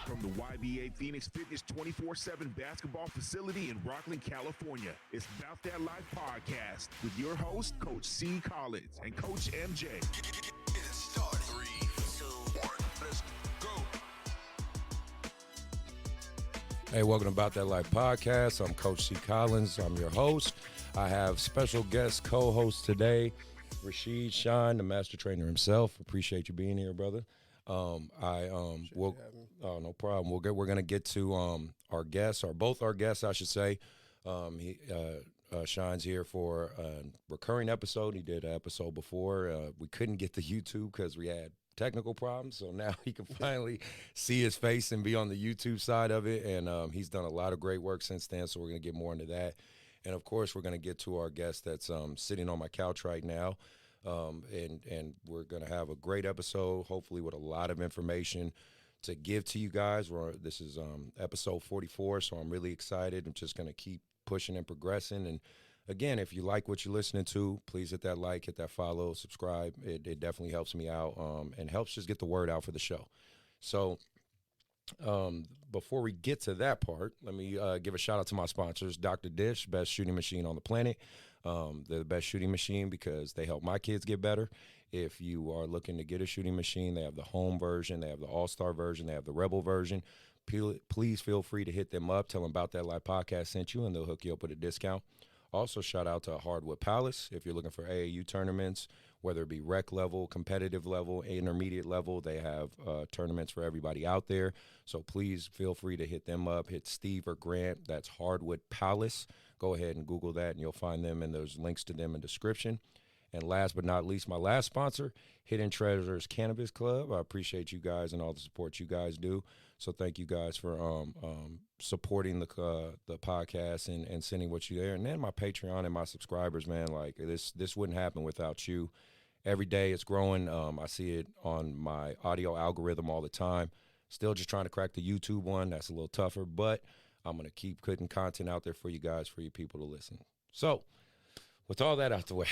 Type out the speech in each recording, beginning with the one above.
From the YBA Phoenix Fitness 24/7 basketball facility in Rockland, California, it's Bout That Life podcast with your host, Coach C. Collins and Coach MJ. Get it started. 3, 2, 1, let's go. Hey, welcome to About That Life podcast. I'm Coach C. Collins. I'm your host. I have special guest co-host today, Rahid Shine, the master trainer himself. Appreciate you being here, brother. No problem. We're gonna get to our guests, or both our guests, I should say. He Shine's here for a recurring episode. He did an episode before. We couldn't get to YouTube because we had technical problems, so now he can finally see his face and be on the YouTube side of it. And he's done a lot of great work since then. So we're gonna get more into that. And of course, we're gonna get to our guest that's sitting on my couch right now. And we're going to have a great episode, hopefully with a lot of information to give to you guys. This is episode 44, so I'm really excited. I'm just going to keep pushing and progressing. And again, if you like what you're listening to, please hit that like, hit that follow, subscribe. It definitely helps me out and helps just get the word out for the show. So before we get to that part, let me give a shout out to my sponsors. Dr. Dish, best shooting machine on the planet. They're the best shooting machine because they help my kids get better. If you are looking to get a shooting machine, they have the home version, they have the all-star version, they have the rebel version. Please feel free to hit them up, tell them About That Life podcast sent you, and they'll hook you up with a discount. Also, shout out to Hardwood Palace. If you're looking for AAU tournaments, whether it be rec level, competitive level, intermediate level, they have tournaments for everybody out there. So please feel free to hit them up. Hit Steve or Grant. That's Hardwood Palace. Go ahead and Google that, and you'll find them, and there's links to them in the description. And last but not least, my last sponsor, Hidden Treasures Cannabis Club. I appreciate you guys and all the support you guys do. So thank you guys for supporting the podcast and sending what you there. And then my Patreon and my subscribers, man, like this wouldn't happen without you. Every day it's growing. I see it on my audio algorithm all the time. Still just trying to crack the YouTube one. That's a little tougher, but I'm going to keep putting content out there for you guys, for you people to listen. So with all that out the way,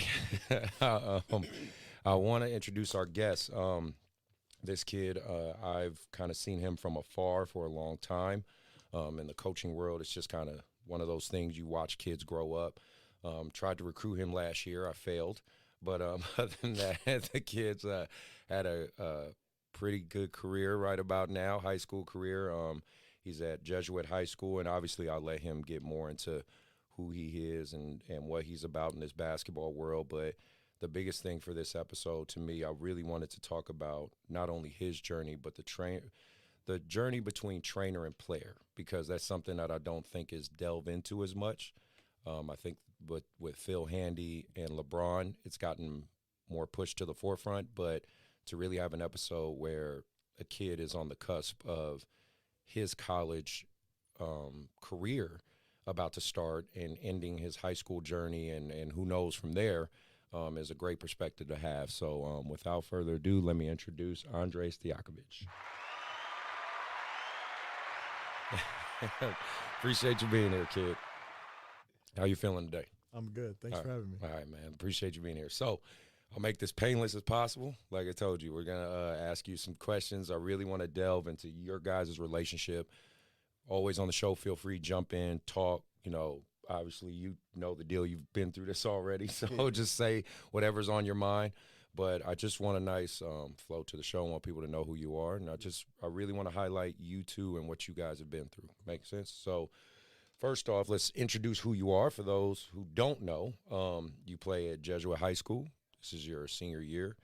I want to introduce our guest. This kid, I've kind of seen him from afar for a long time. In the coaching world, it's just kind of one of those things you watch kids grow up. Tried to recruit him last year. I failed. But other than that, the kid's had a pretty good career right about now, high school career. He's at Jesuit High School, and obviously I'll let him get more into who he is and what he's about in this basketball world. But the biggest thing for this episode to me, I really wanted to talk about not only his journey, but the journey between trainer and player, because that's something that I don't think is delved into as much. I think with Phil Handy and LeBron, it's gotten more pushed to the forefront, but to really have an episode where a kid is on the cusp of his college career about to start and ending his high school journey and who knows from there is a great perspective to have. So without further ado, let me introduce Andrej Stojakovic. Appreciate you being here, kid. How you feeling today? I'm good. Thanks for having me. All right, man. Appreciate you being here. So I'll make this painless as possible. Like I told you, we're going to ask you some questions. I really want to delve into your guys' relationship. Always on the show, feel free, jump in, talk. You know, obviously you know the deal. You've been through this already, so just say whatever's on your mind. But I just want a nice flow to the show. I want people to know who you are. And I really want to highlight you two and what you guys have been through. Make sense? So first off, let's introduce who you are. For those who don't know, you play at Jesuit High School. This is your senior year.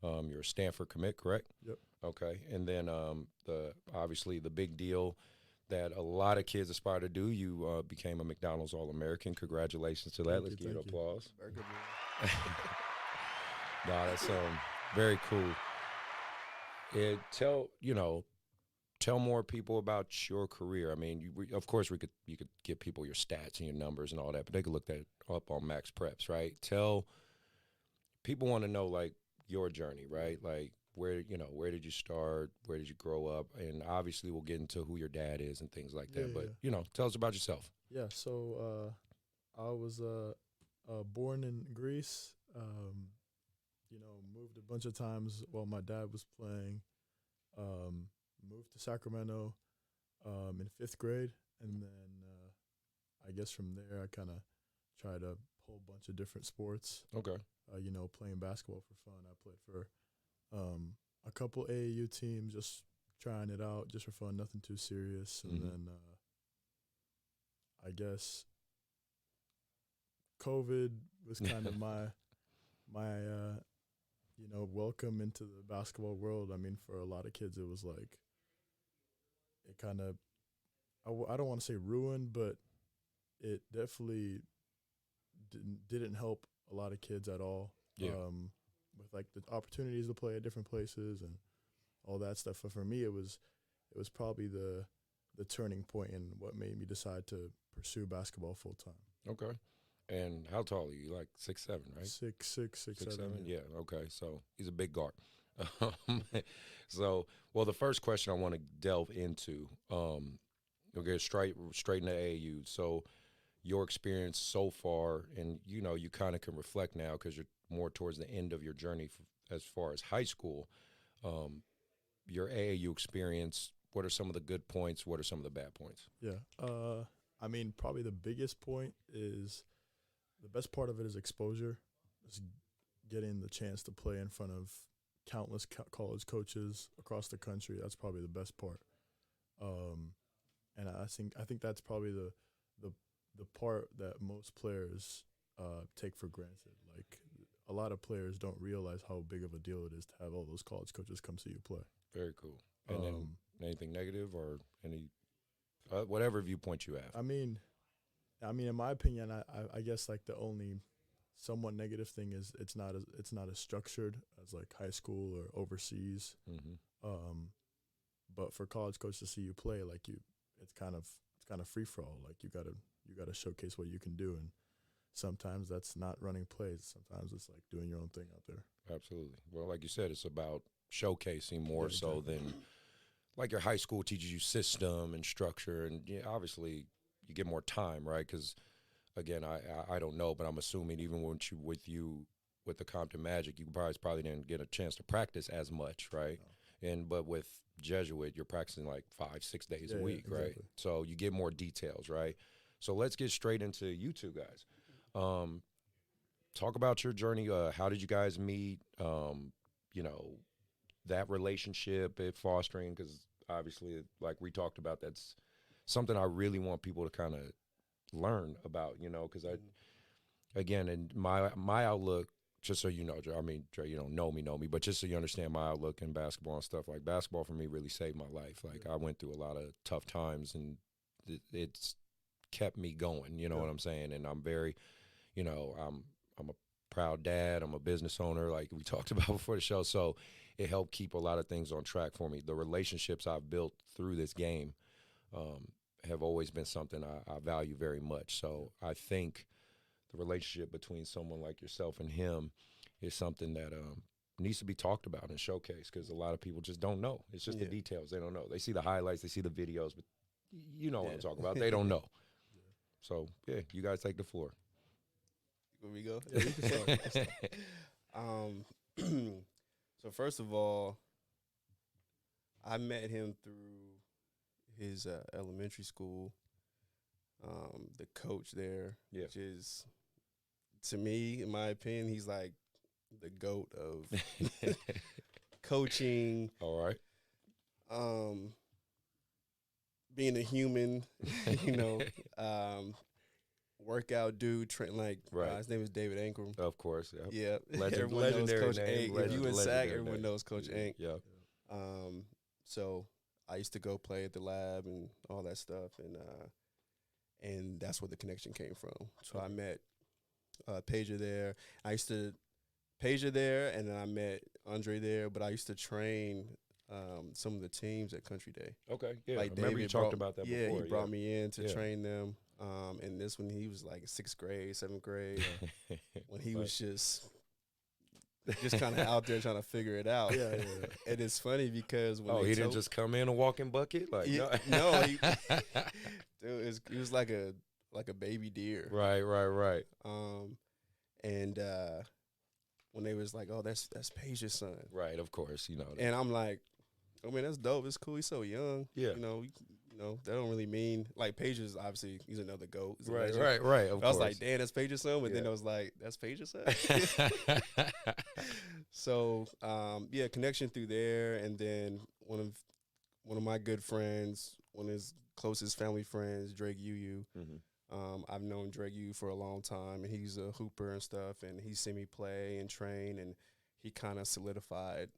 You're a Stanford commit, correct? Yep. Okay. And then obviously the big deal that a lot of kids aspire to do, you became a McDonalds All-American. Congratulations to that. Let's give you an applause. Very good. No, that's very cool. Tell more people about your career. I mean, of course, you could give people your stats and your numbers and all that, but they could look that up on Max Preps, right? People want to know like your journey, right? Like where did you start? Where did you grow up? And obviously, we'll get into who your dad is and things like that. But tell us about yourself. Yeah. So I was born in Greece. Moved a bunch of times while my dad was playing. Moved to Sacramento. in 5th grade, and then I guess from there I kind of tried a whole bunch of different sports. Okay. Playing basketball for fun. I played for a couple AAU teams, just trying it out, just for fun, nothing too serious. And then I guess COVID was kind of my welcome into the basketball world. I mean, for a lot of kids, it was like it kind of I don't want to say ruined, but it definitely didn't help a lot of kids at all. Yeah. With like the opportunities to play at different places and all that stuff. But for me, it was probably the turning point in what made me decide to pursue basketball full time. Okay. And how tall are you? Like 6'7", right? 6'7". Yeah. Okay. So he's a big guard. The first question I want to delve into, we'll get straight into AAU. So your experience so far, and you kind of can reflect now because you're more towards the end of your journey as far as high school. Your AAU experience, what are some of the good points? What are some of the bad points? Yeah. I mean, probably the biggest point is the best part of it is exposure. Just getting the chance to play in front of countless college coaches across the country. That's probably the best part. And I think that's probably the part that most players take for granted. Like, a lot of players don't realize how big of a deal it is to have all those college coaches come see you play. Very cool. And then anything negative or any whatever viewpoint you have? I mean, in my opinion, I guess like the only somewhat negative thing is it's not as structured as like high school or overseas. But for college coaches to see you play, like it's kind of free for all. Like you gotta showcase what you can do, and sometimes that's not running plays. Sometimes it's like doing your own thing out there. Absolutely. Well, like you said, it's about showcasing more so than like your high school teaches you system and structure, and obviously you get more time, right? Because again, I don't know, but I'm assuming even with the Compton Magic, you probably didn't get a chance to practice as much, right? No. But with Jesuit, you're practicing like 5-6 days a week, right? Exactly. So you get more details, right? So let's get straight into you two guys. Talk about your journey. How did you guys meet? That relationship, fostering, because obviously, like we talked about, that's something I really want people to kind of learn about, because again, in my outlook, just so you know, I mean, Dre, you don't know me, but just so you understand my outlook in basketball and stuff, like basketball for me really saved my life. Like I went through a lot of tough times, and it's kept me going, you know what I'm saying? And I'm very, I'm a proud dad, I'm a business owner, like we talked about before the show, so it helped keep a lot of things on track for me. The relationships I've built through this game have always been something I value very much. So I think the relationship between someone like yourself and him is something that needs to be talked about and showcased, because a lot of people just don't know. It's just the details. They don't know. They see the highlights, they see the videos, but you know what I'm talking about. They don't know. So, you guys take the floor. Where we go? Yeah, you can start. So first of all, I met him through his elementary school. The coach there, which is, to me, in my opinion, he's like the GOAT of coaching. All right. Being a human, workout dude, his name is David Ankrum. Of course, yeah. Everyone knows Coach Ink. If you in SAC, everyone knows Coach Ink. Yeah. So I used to go play at the lab and all that stuff, and that's where the connection came from. So I met Peja there. Peja there, and then I met Andrej there. But I used to train some of the teams at Country Day. Okay, yeah. Like I remember you talked about that before. Yeah, he brought me in to train them. And this one, he was like 6th grade, 7th grade, when he was just kind of out there trying to figure it out. Yeah. And it's funny because when he didn't just come in a walking bucket, like no, dude, he was like a baby deer. Right. And when they was like, "Oh, that's Peja's son," right? Of course, And I'm like, "I mean, that's dope. It's cool. He's so young. Yeah, you know, that don't really mean like Peja's obviously he's another GOAT. He's a Right, legend. right. Of I was course. like, damn, that's Peja's son, but then Yeah. I was like, that's Peja's son. So yeah, connection through there, and then one of my good friends, one of his closest family friends, Drake UU. I've known Drake UU for a long time, and he's a hooper and stuff, and he's seen me play and train, and he kind of solidified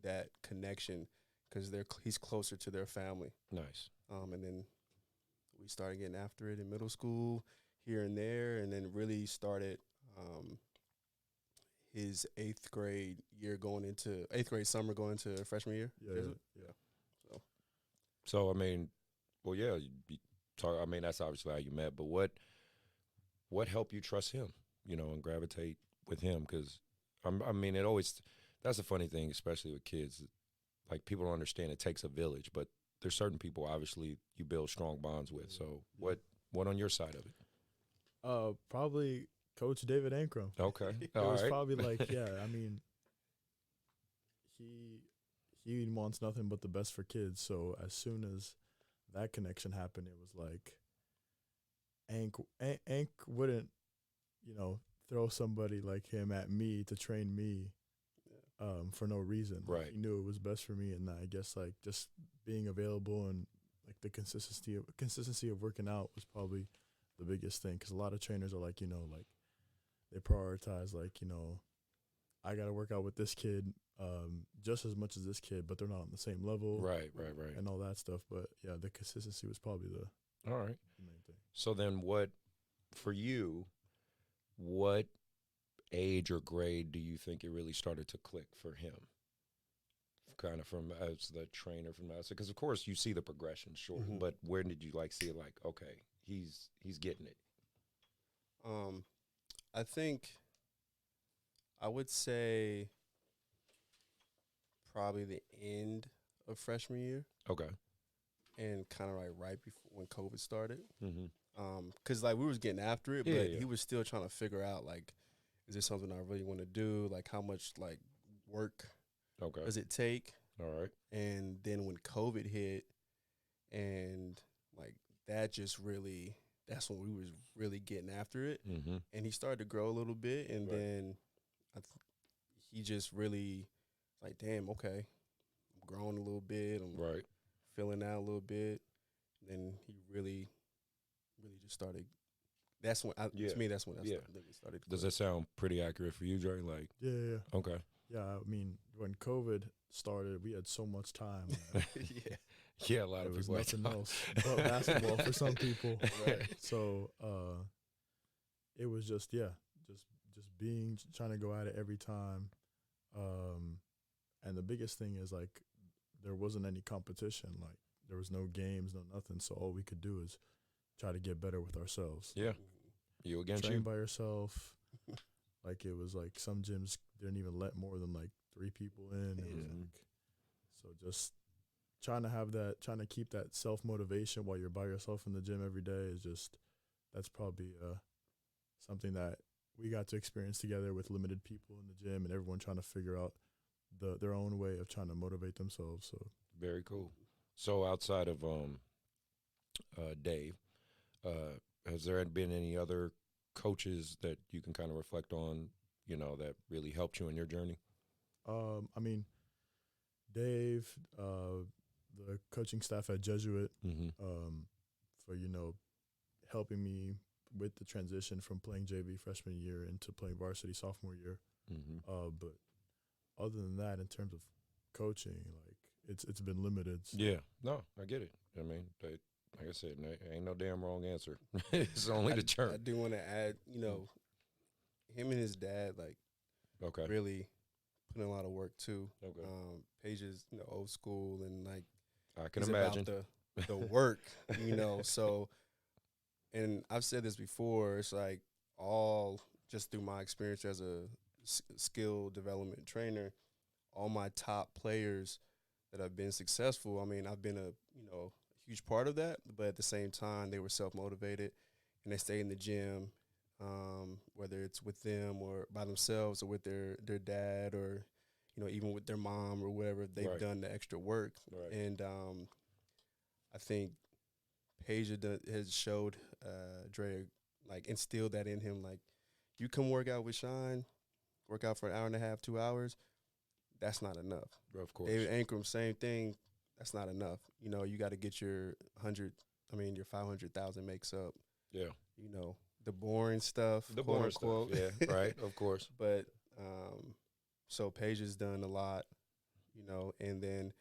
that connection because he's closer to their family. Nice. And then we started getting after it in middle school, here and there, and then really started his eighth grade summer going into freshman year. Yeah. So I mean, well, yeah. I mean, that's obviously how you met. But what helped you trust him? You know, and gravitate with him? Because I mean, that's a funny thing, especially with kids. Like people don't understand it takes a village, but there's certain people obviously you build strong bonds with. So what on your side of it? Probably Coach David Ankrum. Okay. It All was right. probably like, yeah, I mean, he wants nothing but the best for kids. So as soon as that connection happened, it was like Ank wouldn't, you know, throw somebody like him at me to train me for no reason. Right. He knew it was best for me, and I guess like just being available and like the consistency of working out was probably the biggest thing, because a lot of trainers are like, you know, like they prioritize like, you know, I got to work out with this kid just as much as this kid, but they're not on the same level. Right. And all that stuff. But, yeah, the consistency was probably the All right. main thing. So then for you, what age or grade do you think it really started to click for him? Kind of from as the trainer from that, because of course you see the progression, sure, but where did you like see it? Like, okay, he's getting it. I think I would say probably the end of freshman year. Okay. And kind of like right before when COVID started. Mm-hmm. Cause like we was getting after it, Yeah, but yeah. he was still trying to figure out like, is this something I really want to do? Like how much like work Okay. does it take? All right. And then when COVID hit, and like that just really, that's when we was really getting after it. Mm-hmm. And he started to grow a little bit, and Right. then he just really like, damn, okay, I'm growing a little bit, I'm Right. filling out a little bit. And then he really just started. That's when, Yeah. to me, that's when Yeah. really started. to Does click. that sound pretty accurate for you, Dre? Like, Yeah. okay. Yeah, I mean, when COVID started, we had so much time. Yeah. Yeah, a lot There of was people. nothing else but basketball for some people. Right. So it was just trying to go at it every time. And the biggest thing is like there wasn't any competition. Like there was no games, no nothing. So all we could do is try to get better with ourselves. Yeah. You against Train you? by yourself. Like it was like some gyms didn't even let more than like 3 people in. It was like, so just trying to keep that self-motivation while you're by yourself in the gym every day is just, that's probably something that we got to experience together with limited people in the gym and everyone trying to figure out their own way of trying to motivate themselves. So Very cool. So outside of Dave, has there been any other coaches that you can kind of reflect on, you know, that really helped you in your journey? I mean, Dave, the coaching staff at Jesuit, for, you know, helping me with the transition from playing JV freshman year into playing varsity sophomore year. But other than that, in terms of coaching, like it's been limited. So. Yeah. No, I get it. I mean, like I said, ain't no damn wrong answer. It's only the I term. do want to add, you know, him and his dad, like, Okay. really put in a lot of work too. Okay. Page's, you know, old school, and like I can he's imagine. about the work, you know. So, and I've said this before, it's like all just through my experience as a skill development trainer, all my top players that have been successful, I mean, I've been a huge part of that, but at the same time, they were self-motivated and they stay in the gym, whether it's with them or by themselves or with their dad or, you know, even with their mom or whatever, they've Right. done the extra work. Right. And I think Peja has showed Dre, like, instilled that in him. Like, you come work out with Shine, work out for an hour and a half, 2 hours, that's not enough. Of course. David Ankrum, same thing. That's not enough. You know, you got to get your 500,000 makes up. Yeah. You know, the boring stuff. The quote boring unquote. stuff. Yeah, right. Of course. But so Peja's done a lot, you know, and then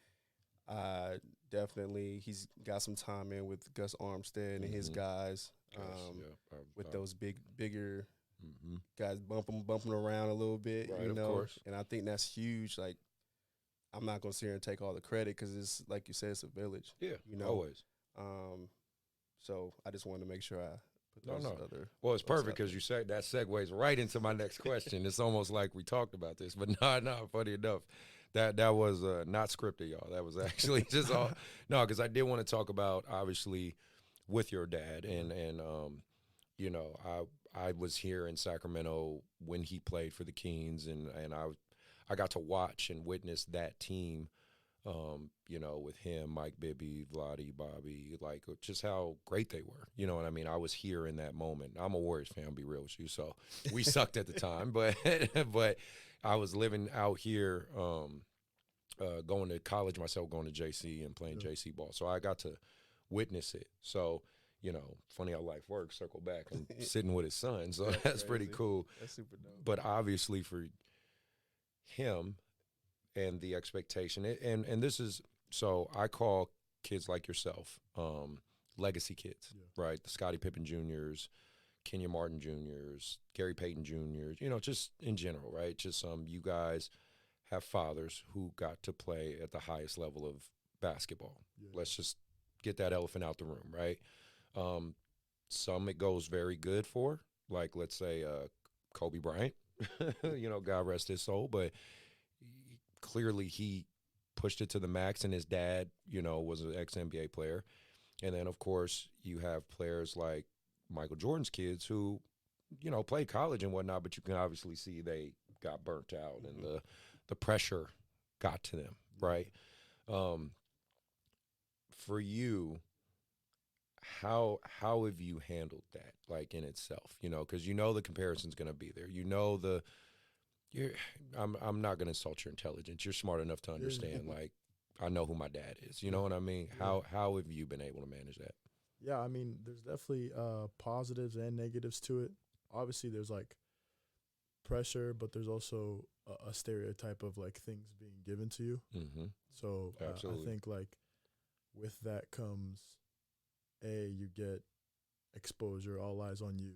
definitely he's got some time in with Gus Armstead and his guys with those bigger guys bumping around a little bit, Right, you know. of course. And I think that's huge. Like, I'm not going to sit here and take all the credit because it's, like you said, it's a village. Yeah, you know. always. So I just wanted to make sure I put those other. Well, it's folks perfect out there. because you said that segues right into my next question. It's almost like we talked about this, but no, funny enough. That was not scripted, y'all. That was actually just all. No, because I did want to talk about, obviously, with your dad. And you know, I was here in Sacramento when he played for the Kings, and I got to watch and witness that team, you know, with him, Mike Bibby, Vlade, Bobby, like just how great they were. You know what I mean? I was here in that moment. I'm a Warriors fan, I'll be real with you. So we sucked at the time, but I was living out here, going to college myself, going to JC and playing JC ball. So I got to witness it. So, you know, funny how life works, circle back. I'm sitting with his son, so that's pretty cool. That's super dope. But obviously for him and the expectation, and this is, so I call kids like yourself legacy kids, right? The Scottie Pippen Juniors, Kenya Martin Juniors, Gary Payton Juniors, you know, just in general, right? Just you guys have fathers who got to play at the highest level of basketball. Yeah. Let's just get that elephant out the room, right? Some it goes very good for, like, let's say Kobe Bryant, you know, God rest his soul, but clearly he pushed it to the max, and his dad, you know, was an ex-NBA player. And then, of course, you have players like Michael Jordan's kids who, you know, played college and whatnot, but you can obviously see they got burnt out and the pressure got to them, right? For you, how have you handled that, like, in itself? You know, because you know the comparison's going to be there. You know I'm not going to insult your intelligence. You're smart enough to understand, like, I know who my dad is. You know what I mean? Yeah. How have you been able to manage that? Yeah, I mean, there's definitely positives and negatives to it. Obviously, there's, like, pressure, but there's also a stereotype of, like, things being given to you. Mm-hmm. So I think, like, with that comes, you get exposure, all eyes on you.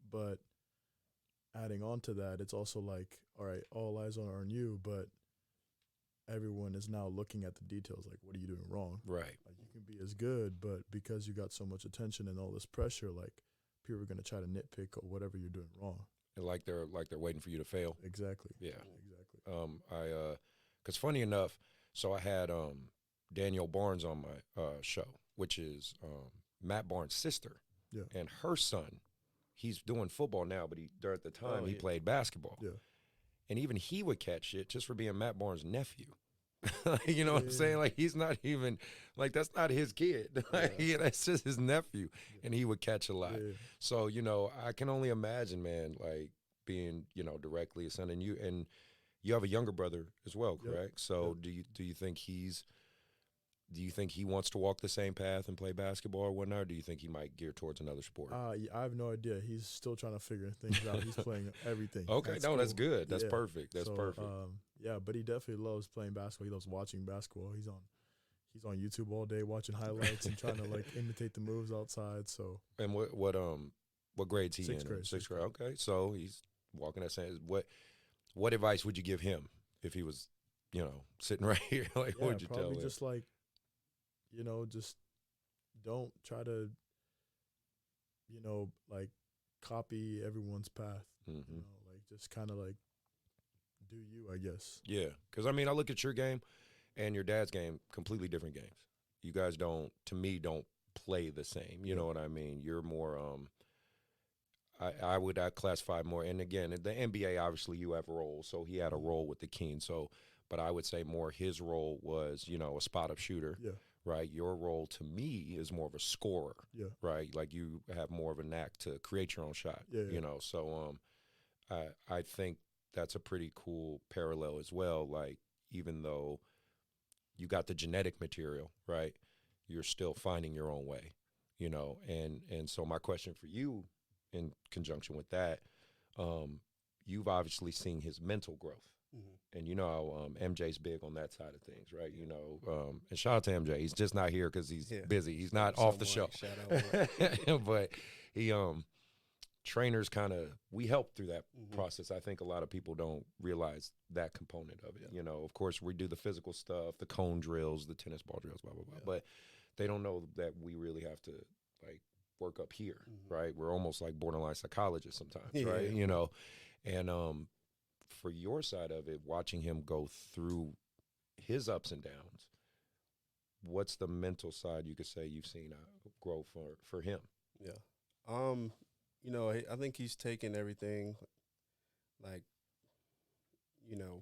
But adding on to that, it's also like, all right, all eyes are on you, but everyone is now looking at the details, like, what are you doing wrong? Right. Like, you can be as good, but because you got so much attention and all this pressure, like, people are going to try to nitpick or whatever you're doing wrong. And like they're waiting for you to fail. Exactly. Yeah. Exactly. Because funny enough, so I had Danielle Barnes on my show, which is Matt Barnes' sister. Yeah. And her son, he's doing football now, but at the time he played basketball. Yeah. And even he would catch shit just for being Matt Barnes' nephew. You know what I'm saying? Like, he's not even, like, that's not his kid. Like, that's just his nephew. And he would catch a lot. Yeah. So, you know, I can only imagine, man, like, being, you know, directly a son. And you have a younger brother as well, correct? So do you think he wants to walk the same path and play basketball or whatnot, or do you think he might gear towards another sport? I have no idea. He's still trying to figure things out. He's playing everything. Okay, that's good. That's perfect. That's perfect. Yeah, but he definitely loves playing basketball. He loves watching basketball. He's on YouTube all day watching highlights and trying to, like, imitate the moves outside. So. And what grade's he in? Sixth grade. Sixth grade. Okay, so he's walking that same. What advice would you give him if he was, you know, sitting right here? Like, what would you tell him? Probably just, like, you know, just don't try to, you know, like, copy everyone's path. Mm-hmm. You know, like, just kind of, like, do you, I guess. Yeah, because, I mean, I look at your game and your dad's game, completely different games. You guys don't play the same. You know what I mean? You're more, I would classify more, and again, the NBA, obviously, you have a role, so he had a role with the Kings, so, but I would say more his role was, you know, a spot-up shooter. Yeah. right? Your role to me is more of a scorer, Yeah. right? Like you have more of a knack to create your own shot, Yeah. you know? So I think that's a pretty cool parallel as well. Like, even though you got the genetic material, right, you're still finding your own way, you know? And so my question for you in conjunction with that, you've obviously seen his mental growth. Mm-hmm. And you know how MJ's big on that side of things, right? You know, and shout out to MJ. He's just not here because he's busy. He's not off the show. Shout out. But he, trainers kind of, we help through that process. I think a lot of people don't realize that component of it. You know, of course, we do the physical stuff, the cone drills, the tennis ball drills, blah, blah, blah. But they don't know that we really have to, like, work up here, right? We're almost like borderline psychologists sometimes, right? You know, and for your side of it, watching him go through his ups and downs, what's the mental side you could say you've seen grow for him? Yeah. You know, I think he's taken everything, like, you know,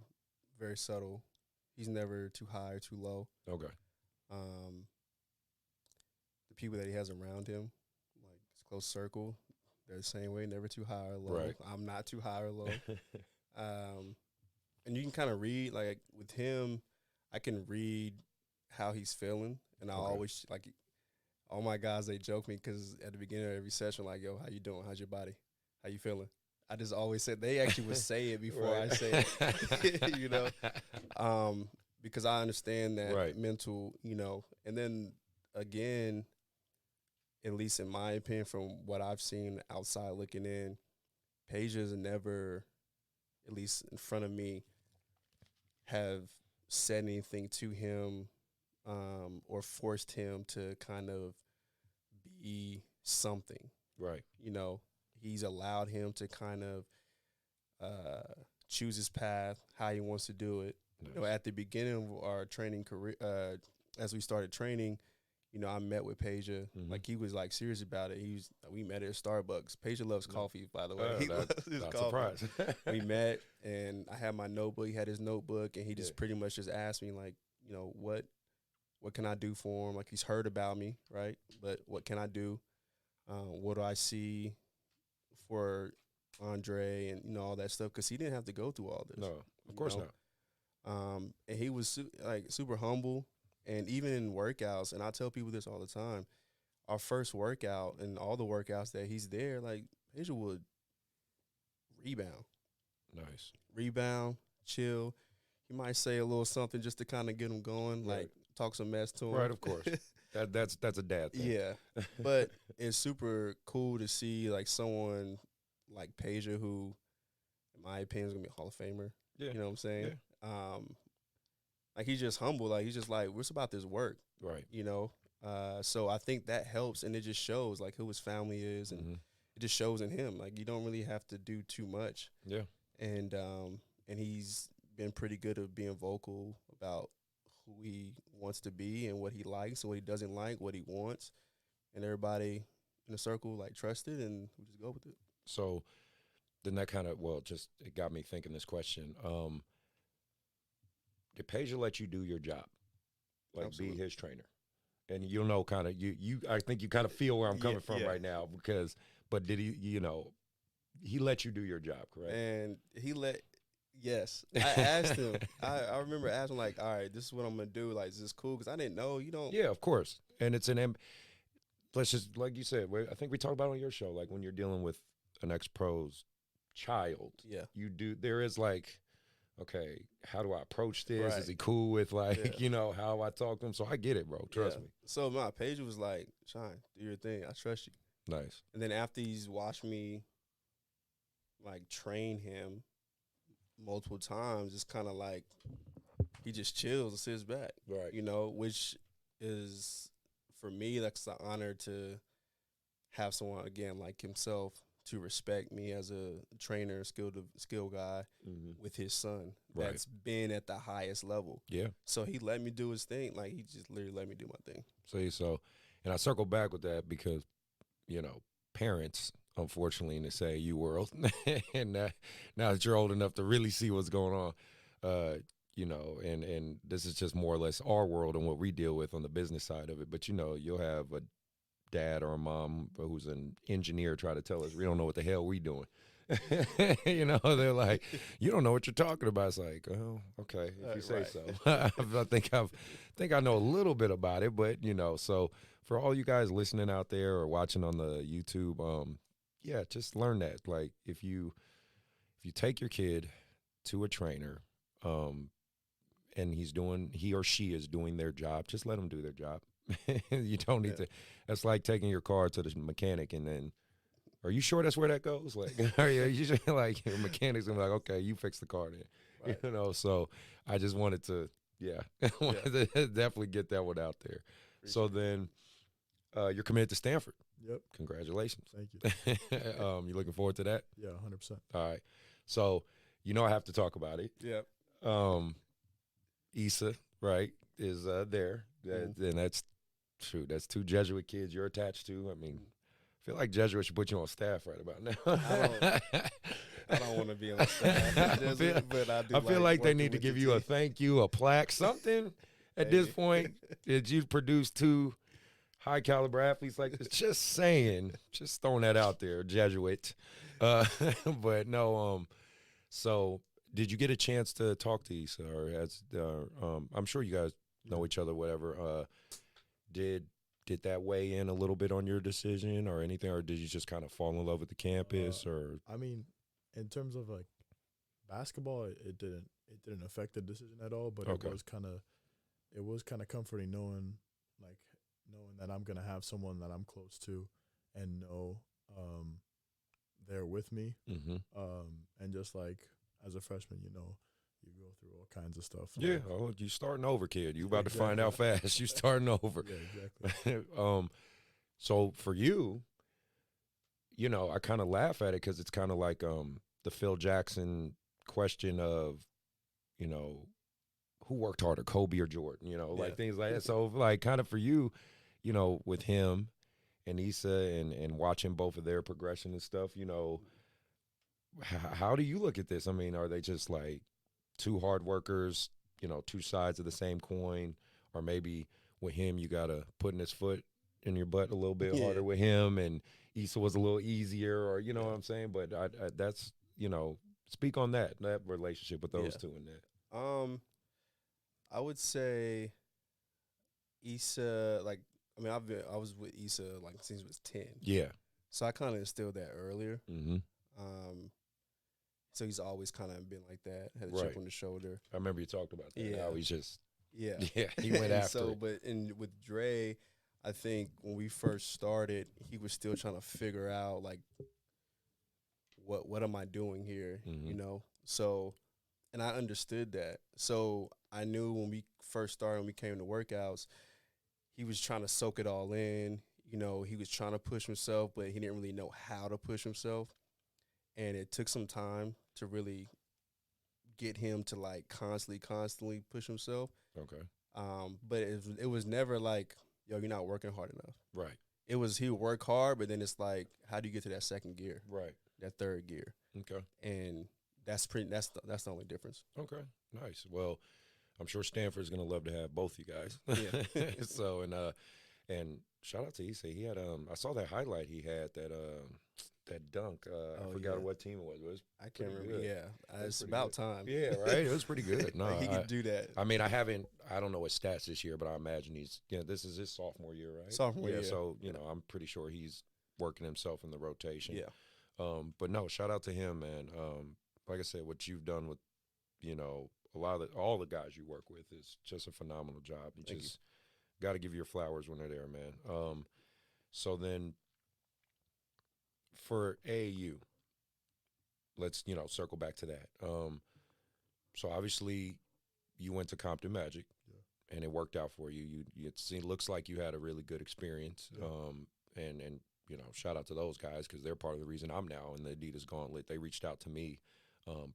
very subtle. He's never too high or too low. Okay. The people that he has around him, like his close circle, they're the same way, never too high or low. Right. I'm not too high or low. And you can kind of read, like, with him, I can read how he's feeling. And I always, like, all my guys, they joke me because at the beginning of every session, like, yo, how you doing? How's your body? How you feeling? I just always said, they actually would say it before I say it, you know, because I understand that mental, you know. And then, again, at least in my opinion, from what I've seen outside looking in, Peja's never, at least in front of me, have said anything to him or forced him to kind of be something. Right. You know, he's allowed him to kind of choose his path, how he wants to do it. Nice. You know, at the beginning of our training career, as we started training, you know, I met with Peja. Like, he was, like, serious about it. We met at Starbucks. Peja loves coffee, by the way. He loves his coffee. Surprised. We met, and I had my notebook. He had his notebook, and he just pretty much just asked me, like, you know, what can I do for him? Like, he's heard about me, right? But what can I do? What do I see for Andrej and, you know, all that stuff? Because he didn't have to go through all this. No, of course not. And he was, like, super humble. And even in workouts, and I tell people this all the time, our first workout and all the workouts that he's there, like, Peja would rebound. Nice. Rebound, chill. He might say a little something just to kind of get him going, like, talk some mess to him. Right, of course. That's a dad thing. Yeah. But it's super cool to see, like, someone like Peja, who, in my opinion, is going to be a Hall of Famer. Yeah. You know what I'm saying? Yeah. Like, he's just humble. Like, he's just like, we're about this work. Right. You know? So I think that helps, and it just shows, like, who his family is, and it just shows in him. Like, you don't really have to do too much. Yeah. And he's been pretty good at being vocal about who he wants to be and what he likes and what he doesn't like, what he wants. And everybody in the circle, like, trust it, and we just go with it. So then that kind of, it got me thinking this question. Did Peja let you do your job? Like, Absolutely. Be his trainer? And you'll know kind of, I think you kind of feel where I'm coming from right now, but did he, you know, he let you do your job, correct? And yes. I asked him, I remember asking, like, all right, this is what I'm going to do. Like, is this cool? Because I didn't know, you don't. Yeah, of course. And it's let's just, like you said, I think we talked about it on your show, like, when you're dealing with an ex-pro's child, there is, like, okay, how do I approach this? Right. Is he cool with, like, you know, how I talk to him? So I get it, bro. Trust me. So my Peja was like, Shine, do your thing. I trust you. Nice. And then after he's watched me, like, train him multiple times, it's kind of like he just chills and sits back. Right. You know, which is, for me, that's an honor to have someone, again, like himself, to respect me as a trainer, skill guy with his son that's been at the highest level. Yeah. So he let me do his thing. Like, he just literally let me do my thing. And I circle back with that because, you know, parents, unfortunately, in this AAU world, and now that you're old enough to really see what's going on, you know, and this is just more or less our world and what we deal with on the business side of it. But, you know, you'll have a dad or a mom who's an engineer try to tell us we don't know what the hell we doing. You know, they're like, you don't know what you're talking about. It's like, oh, okay, if you say so. I think I know a little bit about it, but, you know, so for all you guys listening out there or watching on the YouTube, yeah, just learn that. Like, if you take your kid to a trainer, and he or she is doing their job, just let them do their job. You don't need to. That's like taking your car to the mechanic and then, are you sure that's where that goes? Like, are you usually like your mechanic's gonna be like, okay, you fix the car then. Right. You know, so I just wanted to, wanted to definitely get that one out there. So then, you're committed to Stanford. Yep. Congratulations. Thank you. You looking forward to that? Yeah, 100%. All right. So, you know, I have to talk about it. Yep. Isa, right, is there. And that's true. That's 2 Jesuit kids you're attached to. I mean, I feel like Jesuit should put you on staff right about now. I don't want to be on staff, but I feel like they need to give you a thank you, a plaque, something at this point. Did you produce 2 high caliber athletes like this? Just saying, just throwing that out there, Jesuit. But no, so did you get a chance to talk to Isa, or has I'm sure you guys know each other, whatever. Did that weigh in a little bit on your decision or anything, or did you just kind of fall in love with the campus? Or I mean, in terms of like basketball, it didn't affect the decision at all. But it was kind of comforting knowing that I'm gonna have someone that I'm close to, and know they're with me. Mm-hmm. And just like as a freshman, you know, you go through all kinds of stuff. Yeah, you starting over, kid. You about to find out fast. You starting over. Yeah, exactly. So for you, you know, I kind of laugh at it because it's kind of like the Phil Jackson question of, you know, who worked harder, Kobe or Jordan? You know, like things like that. So like kind of for you, you know, with him and Isa and watching both of their progression and stuff, you know, how do you look at this? I mean, are they just like 2 hard workers, you know, 2 sides of the same coin? Or maybe with him, you got to put in his foot in your butt a little bit harder with him, and Isa was a little easier, or, you know what I'm saying? But I that's, you know, speak on that relationship with those 2 in that. I would say Isa, like, I mean, I was with Isa like since he was 10. Yeah. So I kind of instilled that earlier. Mm-hmm. So he's always kind of been like that, had a chip on the shoulder. I remember you talked about that. Yeah. Now he's just he went after it. But with Dre, I think when we first started, he was still trying to figure out like what am I doing here, you know? So, and I understood that. So I knew when we first started, when we came to workouts, he was trying to soak it all in. You know, he was trying to push himself, but he didn't really know how to push himself. And it took some time to really get him to like constantly push himself. Okay. But it was never like, yo, you're not working hard enough. Right. It was he would work hard, but then it's like, how do you get to that second gear? Right. That third gear. Okay. And that's the only difference. Okay. Nice. Well, I'm sure Stanford's gonna love to have both you guys. Yeah. So and shout out to Isa. He had I saw that highlight he had that dunk. I forgot what team it was. I can't remember. Good. Yeah, it's about good. Time. Yeah, right. It was pretty good. No, like he could do that. I mean, I don't know his stats this year, but I imagine he's. You know, this is his sophomore year, right? Sophomore year. So you know, I'm pretty sure he's working himself in the rotation. Yeah. But no, shout out to him, man. Like I said, what you've done with, you know, all the guys you work with is just a phenomenal job. You just got to give your flowers when they're there, man. So then for AAU, let's, you know, circle back to that. So obviously you went to Compton Magic and it worked out for you. It looks like you had a really good experience. And you know, shout out to those guys because they're part of the reason I'm now in the Adidas Gauntlet. They reached out to me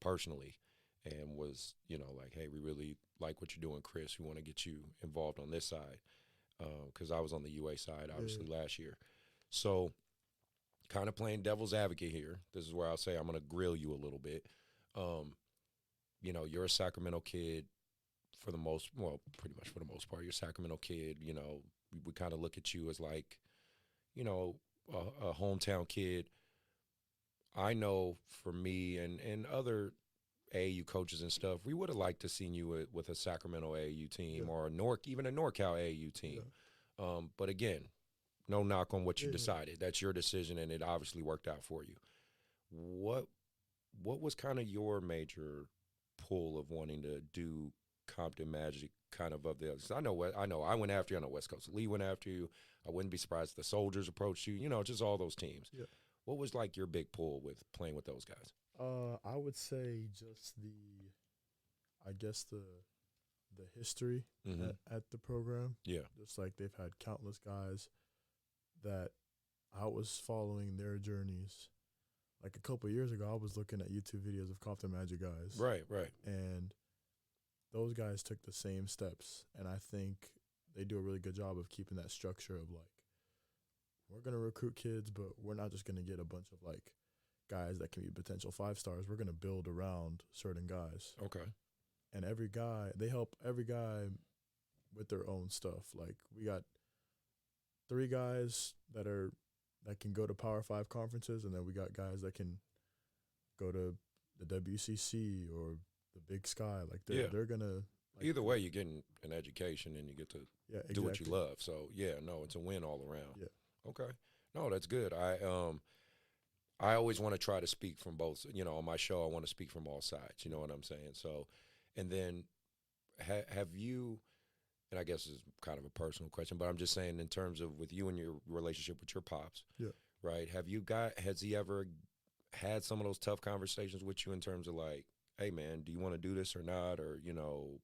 personally and was, you know, like, hey, we really like what you're doing, Chris. We want to get you involved on this side because I was on the UA side, obviously, last year. So kind of playing devil's advocate here. This is where I'll say I'm going to grill you a little bit. You know, you're a Sacramento kid. for the most, well, pretty much for the most part, you're a Sacramento kid. You know, we kind of look at you as like, you know, a hometown kid. I know for me and other AAU coaches and stuff, we would have liked to seen you with a Sacramento AAU team or even a NorCal AAU team. But again, no knock on what you decided. That's your decision, and it obviously worked out for you. What was kind of your major pull of wanting to do Compton Magic kind of the others? I know I went after you. I know West Coast Lee went after you. I wouldn't be surprised if the Soldiers approached you. You know, just all those teams. Yeah. What was like your big pull with playing with those guys? I would say just I guess the history at the program. Yeah. Just like they've had countless guys that I was following their journeys. Like a couple of years ago, I was looking at YouTube videos of Compton Magic guys. Right. And those guys took the same steps. And I think they do a really good job of keeping that structure of like, we're going to recruit kids, but we're not just going to get a bunch of like guys that can be potential 5-stars. We're going to build around certain guys. Okay. And they help every guy with their own stuff. Like we got 3 guys that can go to Power 5 conferences, and then we got guys that can go to the WCC or the Big Sky. Like they're gonna. Like, either way, you're getting an education and you get to do what you love. So it's a win all around. Yeah. Okay. No, that's good. I always want to try to speak from both. You know, on my show, I want to speak from all sides. You know what I'm saying? So, and then have you? And I guess it's kind of a personal question, but I'm just saying in terms of with you and your relationship with your pops, right? Has he ever had some of those tough conversations with you in terms of like, hey man, do you want to do this or not? Or, you know,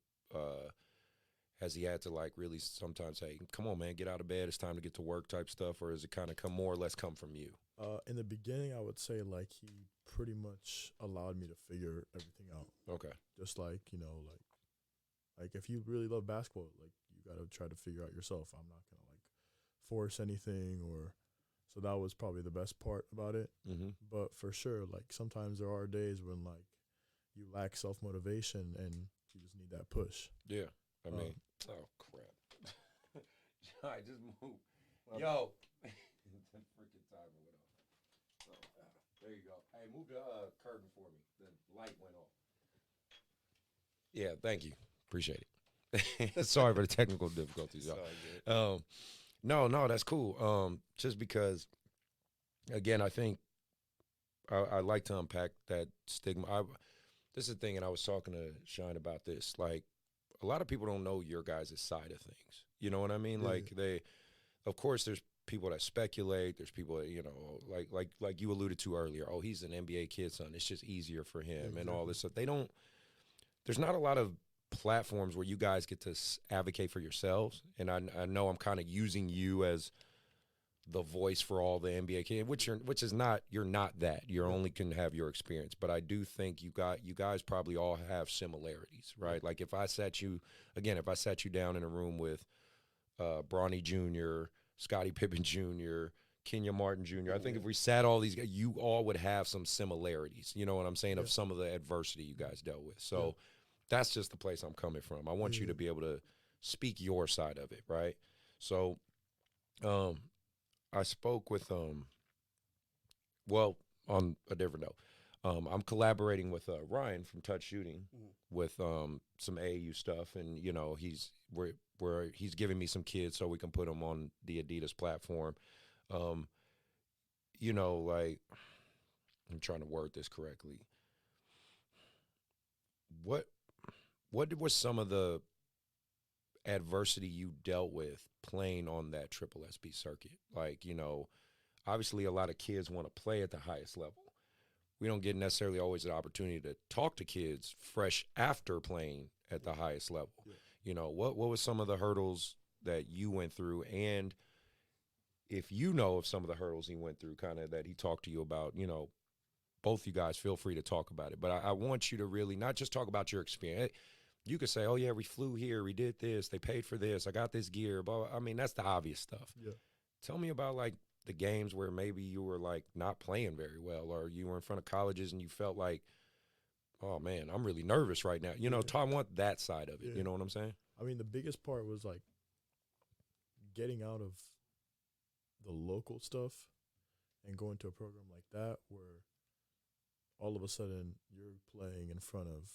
has he had to like really sometimes say, come on man, get out of bed, it's time to get to work type stuff? Or does it kind of more or less come from you? In the beginning, I would say like he pretty much allowed me to figure everything out. Okay. Just like, you know, like if you really love basketball, like you got to try to figure out yourself. I'm not going to like force anything so that was probably the best part about it. Mm-hmm. But for sure, like sometimes there are days when like you lack self-motivation and you just need that push. Yeah. I mean, oh crap. I just moved. Yo. The freaking timer went off. So, there you go. Hey, move the curtain for me. The light went off. Yeah, thank you. Appreciate it. Sorry for the technical difficulties, y'all. No, that's cool. Just because, again, I think I like to unpack that stigma. This is the thing, and I was talking to Shine about this. Like, a lot of people don't know your guys' side of things. You know what I mean? Yeah. Of course, there's people that speculate. There's people that, you know, like you alluded to earlier. Oh, he's an NBA kid, son. It's just easier for him and all this stuff. There's not a lot of platforms where you guys get to advocate for yourselves, and I know I'm kind of using you as the voice for all the NBA kids, which is not, you're not that. You only can have your experience, but I do think you guys probably all have similarities, right? Like if I sat you down in a room with Bronny Jr., Scottie Pippen Jr., Kenya Martin Jr. I think if we sat all these guys, you all would have some similarities, you know what I'm saying, of some of the adversity you guys dealt with. So that's just the place I'm coming from. I want you to be able to speak your side of it, right? So I spoke with, on a different note, I'm collaborating with Ryan from Touch Shooting with some AAU stuff, and, you know, he's giving me some kids so we can put them on the Adidas platform. You know, like, I'm trying to word this correctly. What was some of the adversity you dealt with playing on that Triple SB circuit? Like, you know, obviously a lot of kids want to play at the highest level. We don't get necessarily always an opportunity to talk to kids fresh after playing at the highest level. Yeah. You know, what was some of the hurdles that you went through? And if you know of some of the hurdles he went through, kind of that he talked to you about, you know, both you guys feel free to talk about it. But I want you to really not just talk about your experience. You could say, oh, yeah, we flew here, we did this, they paid for this, I got this gear. But I mean, that's the obvious stuff. Yeah. Tell me about, like, the games where maybe you were, like, not playing very well, or you were in front of colleges and you felt like, oh man, I'm really nervous right now. You know, I want that side of it. Yeah. You know what I'm saying? I mean, the biggest part was like getting out of the local stuff and going to a program like that where all of a sudden you're playing in front of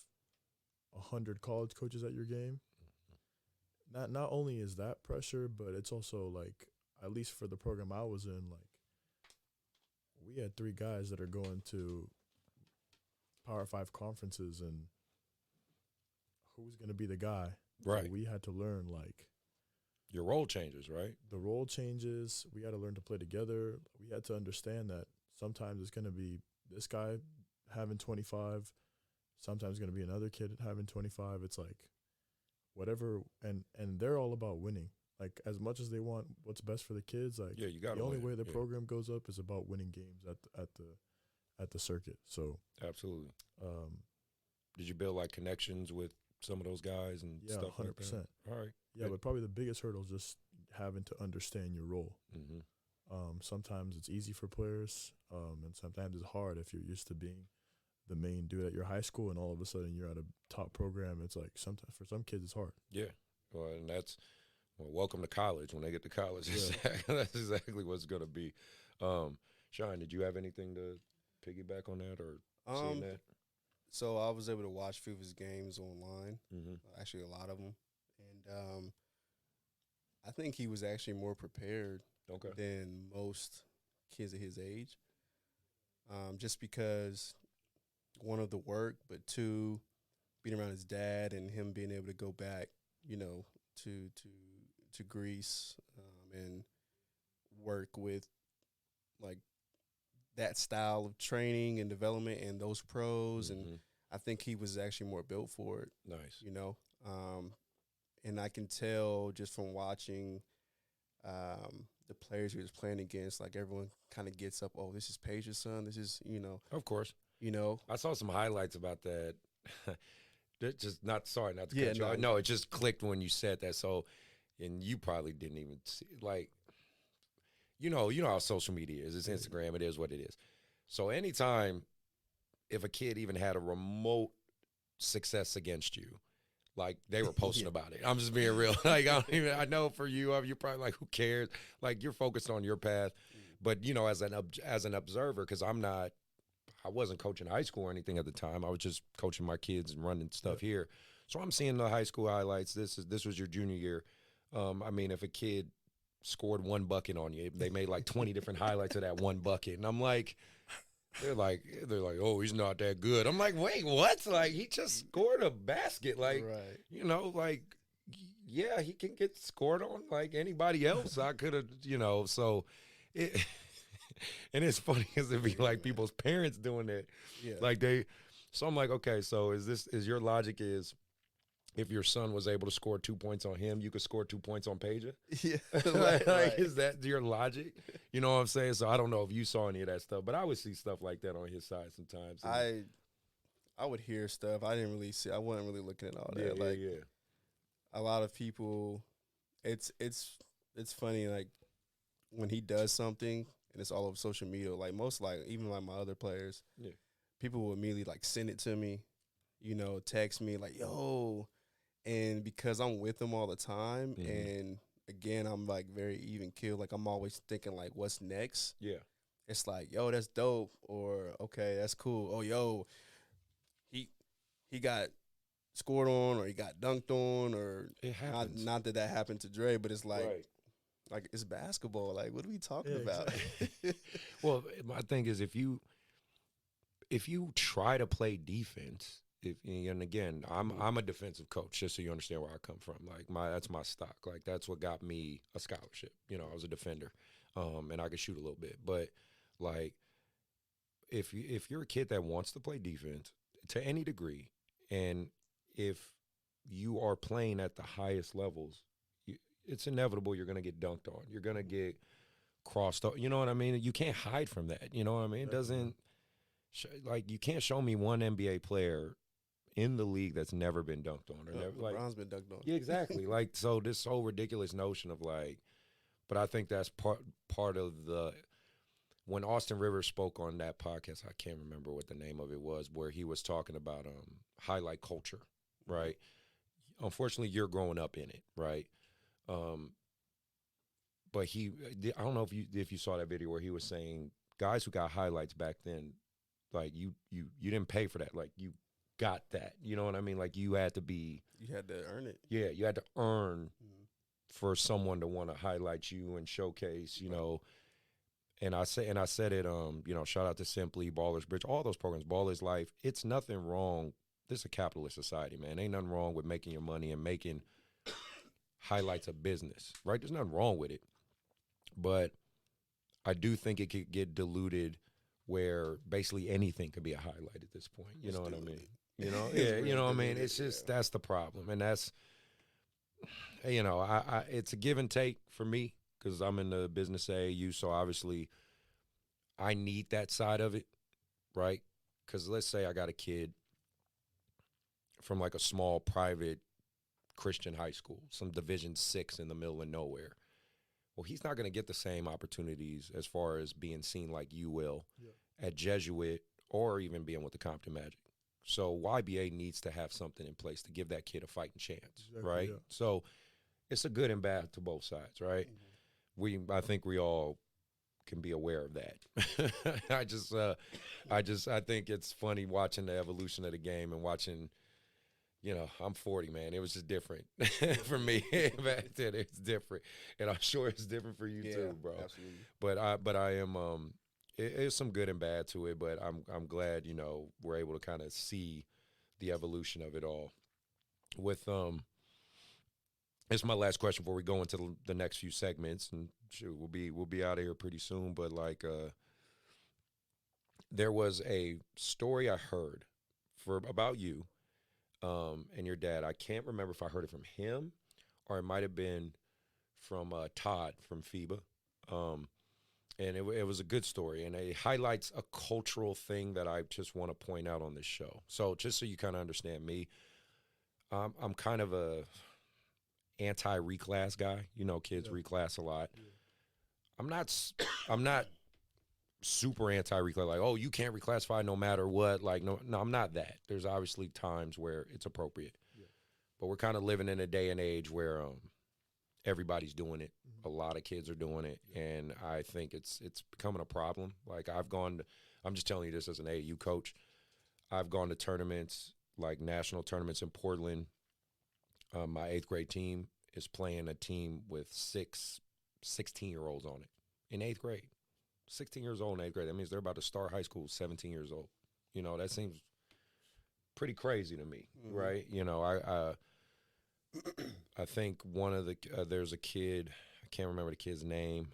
100 college coaches at your game. Not only is that pressure, but it's also like, at least for the program I was in, like we had 3 guys that are going to Power 5 conferences, and who's going to be the guy? Right. So we had to learn, like, Your role changes, right? the role changes. We had to learn to play together. We had to understand that sometimes it's going to be this guy having 25. Sometimes it's going to be another kid having 25. It's like whatever. And they're all about winning. Like, as much as they want what's best for the kids, like, Yeah, you got the only way the program goes up is about winning games at the circuit. So absolutely. Did you build like connections with some of those guys and yeah, stuff 100%. like that? All right. Yeah, but probably the biggest hurdle is just having to understand your role. Mm-hmm. Sometimes it's easy for players, and sometimes it's hard if you're used to being the main dude at your high school, and all of a sudden you're at a top program. It's like sometimes for some kids it's hard. Yeah. Well, and that's welcome to college. When they get to college, Yeah. that's exactly what's going to be. Sean, did you have anything to piggyback on that or seeing that? So I was able to watch a few of his games online, Mm-hmm. actually a lot of them, and I think he was actually more prepared Okay. than most kids at his age, just because, one, of the work, but two, being around his dad and him being able to go back, you know, to Greece and work with, like, that style of training and development and those pros, Mm-hmm. and I think he was actually more built for it, Nice. you know. And I can tell just from watching the players he was playing against, like, everyone kind of gets up, oh, this is Peja's son, this is, you know. Of course. You know. I saw some highlights about that. Just not to cut Yeah, you off. no. No, it just clicked when you said that. So, and you probably didn't even see, like, you know how social media is. It's Instagram. It is what it is. So anytime if a kid even had a remote success against you, like, they were posting about it. I'm just being real. Like, I know for you, you're probably like, who cares? Like, you're focused on your path. But, you know, as an observer, because I wasn't coaching high school or anything at the time. I was just coaching my kids and running stuff here. So I'm seeing the high school highlights. This was your junior year. I mean, if a kid scored 1 bucket on you, they made like 20 different highlights of that 1 bucket. And I'm like, they're like, oh, he's not that good. I'm like, wait, what? Like, he just scored a basket. Like, Right. you know, like, yeah, he can get scored on like anybody else. I could have, you know, so it. And it's funny because it'd be like people's parents doing it. Yeah. Like, so I'm like, okay, so is your logic is if your son was able to score 2 points on him, you could score 2 points on Peja? Yeah. Like, right. is that your logic? You know what I'm saying? So I don't know if you saw any of that stuff, but I would see stuff like that on his side sometimes. I would hear stuff. I didn't really see. I wasn't really looking at all yeah, that. yeah, Like, yeah. a lot of people, it's funny, like, when he does something and it's all over social media, like, even like my other players, Yeah. people will immediately, like, send it to me, you know, text me like, yo, and because I'm with them all the time, Mhm. and again, I'm, like, very even keeled, like, I'm always thinking, like, what's next? Yeah. It's like, yo, that's dope, or okay, that's cool. Oh, yo, he got scored on, or he got dunked on, or It happens. not that happened to Dre, but it's like, Right. like, it's basketball. Like, what are we talking Yeah, about? Well, my thing is if you try to play defense, and again, I'm a defensive coach, just so you understand where I come from. Like, that's my stock. Like, that's what got me a scholarship. You know, I was a defender, and I could shoot a little bit. But, like, if you're a kid that wants to play defense to any degree, and if you are playing at the highest levels, it's inevitable you're going to get dunked on. You're going to get crossed up. You know what I mean? You can't hide from that. You know what I mean? It doesn't like, you can't show me one NBA player in the league that's never been dunked on or never, like, LeBron's been dunked on. yeah, exactly. Like, so this whole ridiculous notion of, like, but I think that's part of the, when Austin Rivers spoke on that podcast, I can't remember what the name of it was, where he was talking about highlight culture, right? Unfortunately, you're growing up in it, right? But I don't know if you saw that video where he was saying guys who got highlights back then, like you didn't pay for that, like you got that, you know what I mean? Like you had to earn it. Yeah, you had to earn for someone to want to highlight you and showcase, you know. And I said it, you know, shout out to Simply, Ballers Bridge, all those programs, Ballers Life. It's nothing wrong. This is a capitalist society, man. Ain't nothing wrong with making your money and making highlights a business, right? There's nothing wrong with it. But I do think it could get diluted where basically anything could be a highlight at this point. You know what I mean? You know, yeah, you know what I mean? It's just, that's the problem. And that's, you know, I it's a give and take for me, because I'm in the business AAU, so obviously I need that side of it, right? Because let's say I got a kid from like a small private Christian high school, some Division 6 in the middle of nowhere. Well, he's not going to get the same opportunities as far as being seen like you will at Jesuit or even being with the Compton Magic. So YBA needs to have something in place to give that kid a fighting chance, right? Yeah. So it's a good and bad to both sides, right? I think we all can be aware of that. I think it's funny watching the evolution of the game and watching, you know, I'm 40, man. It was just different for me back then. It's different, and I'm sure it's different for you too, bro. Absolutely. But I am. It's some good and bad to it, but I'm glad, you know, we're able to kind of see the evolution of it all. With it's my last question before we go into the next few segments, and shoot, we'll be out of here pretty soon. But like, there was a story I heard about you, and your dad. I can't remember if I heard it from him or it might have been from Todd from FIBA. And it was a good story, and it highlights a cultural thing that I just want to point out on this show. So just so you kind of understand me, I'm kind of a anti-reclass guy. You know, kids reclass a lot. Yeah. I'm not super anti-reclass, like, oh, you can't reclassify no matter what. Like, no, I'm not that. There's obviously times where it's appropriate. Yeah. But we're kind of living in a day and age where everybody's doing it. Mm-hmm. A lot of kids are doing it, and I think it's becoming a problem. Like, I'm just telling you this as an AAU coach. I've gone to tournaments, like national tournaments in Portland. My 8th grade team is playing a team with 16-year-olds on it in 8th grade. 16 years old in 8th grade. That means they're about to start high school 17 years old. You know, that seems pretty crazy to me, right? You know, I think one of the there's a kid, I can't remember the kid's name.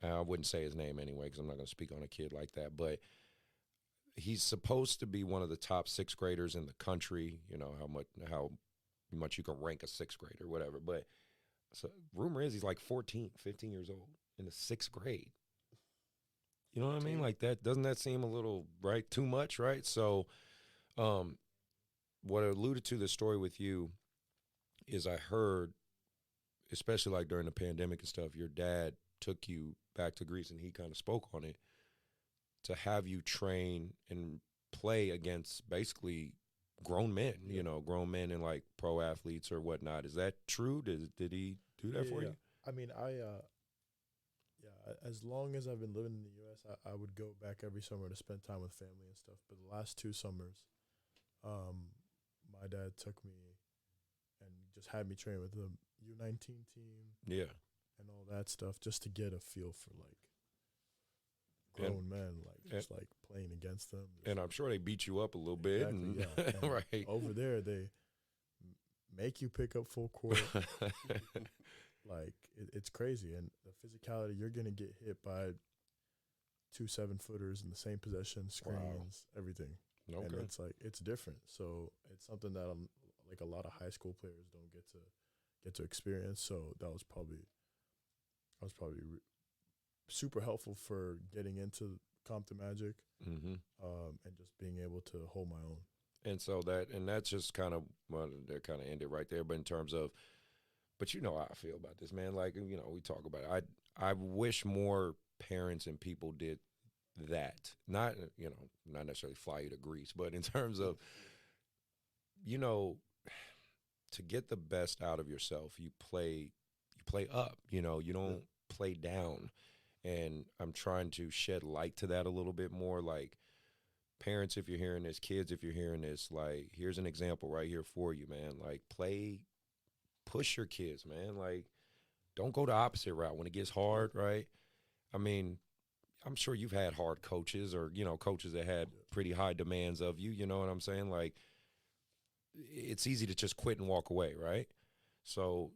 I wouldn't say his name anyway because I'm not going to speak on a kid like that. But he's supposed to be one of the top 6th graders in the country. You know, how much you can rank a 6th grader, whatever. But so rumor is he's like 14, 15 years old in the 6th grade. You know what I mean? Like that, doesn't that seem a little, right, too much, right? So what I alluded to the story with you is I heard, especially like during the pandemic and stuff, your dad took you back to Greece and he kind of spoke on it to have you train and play against basically grown men, you know, grown men and like pro athletes or whatnot. Is that true? Did he do that for you? I mean, as long as I've been living in the U.S., I would go back every summer to spend time with family and stuff. But the last 2 summers, my dad took me and just had me train with the U19 team. Yeah. And all that stuff just to get a feel for, like, grown men, like, just, like, playing against them. And I'm sure they beat you up a little bit. Exactly, and and right. Over there, they make you pick up full court. Like, it's crazy. And the physicality, you're going to get hit by 2 7-footers in the same possession, screens, everything. Okay. And it's like, it's different. So it's something that like a lot of high school players don't get to experience. So that was probably super helpful for getting into Compton Magic, and just being able to hold my own. And so that's just kind of, well, that kind of ended right there. But in terms of, but you know how I feel about this, man. Like, you know, we talk about it. I wish more parents and people did that. Not, not necessarily fly you to Greece, but in terms of, to get the best out of yourself, you play up, you don't play down. And I'm trying to shed light to that a little bit more. Like, parents, if you're hearing this, kids, if you're hearing this, like, here's an example right here for you, man. Like, push your kids, man. Like, don't go the opposite route when it gets hard, right? I mean, I'm sure you've had hard coaches or, coaches that had pretty high demands of you, you know what I'm saying? Like, it's easy to just quit and walk away, right? So,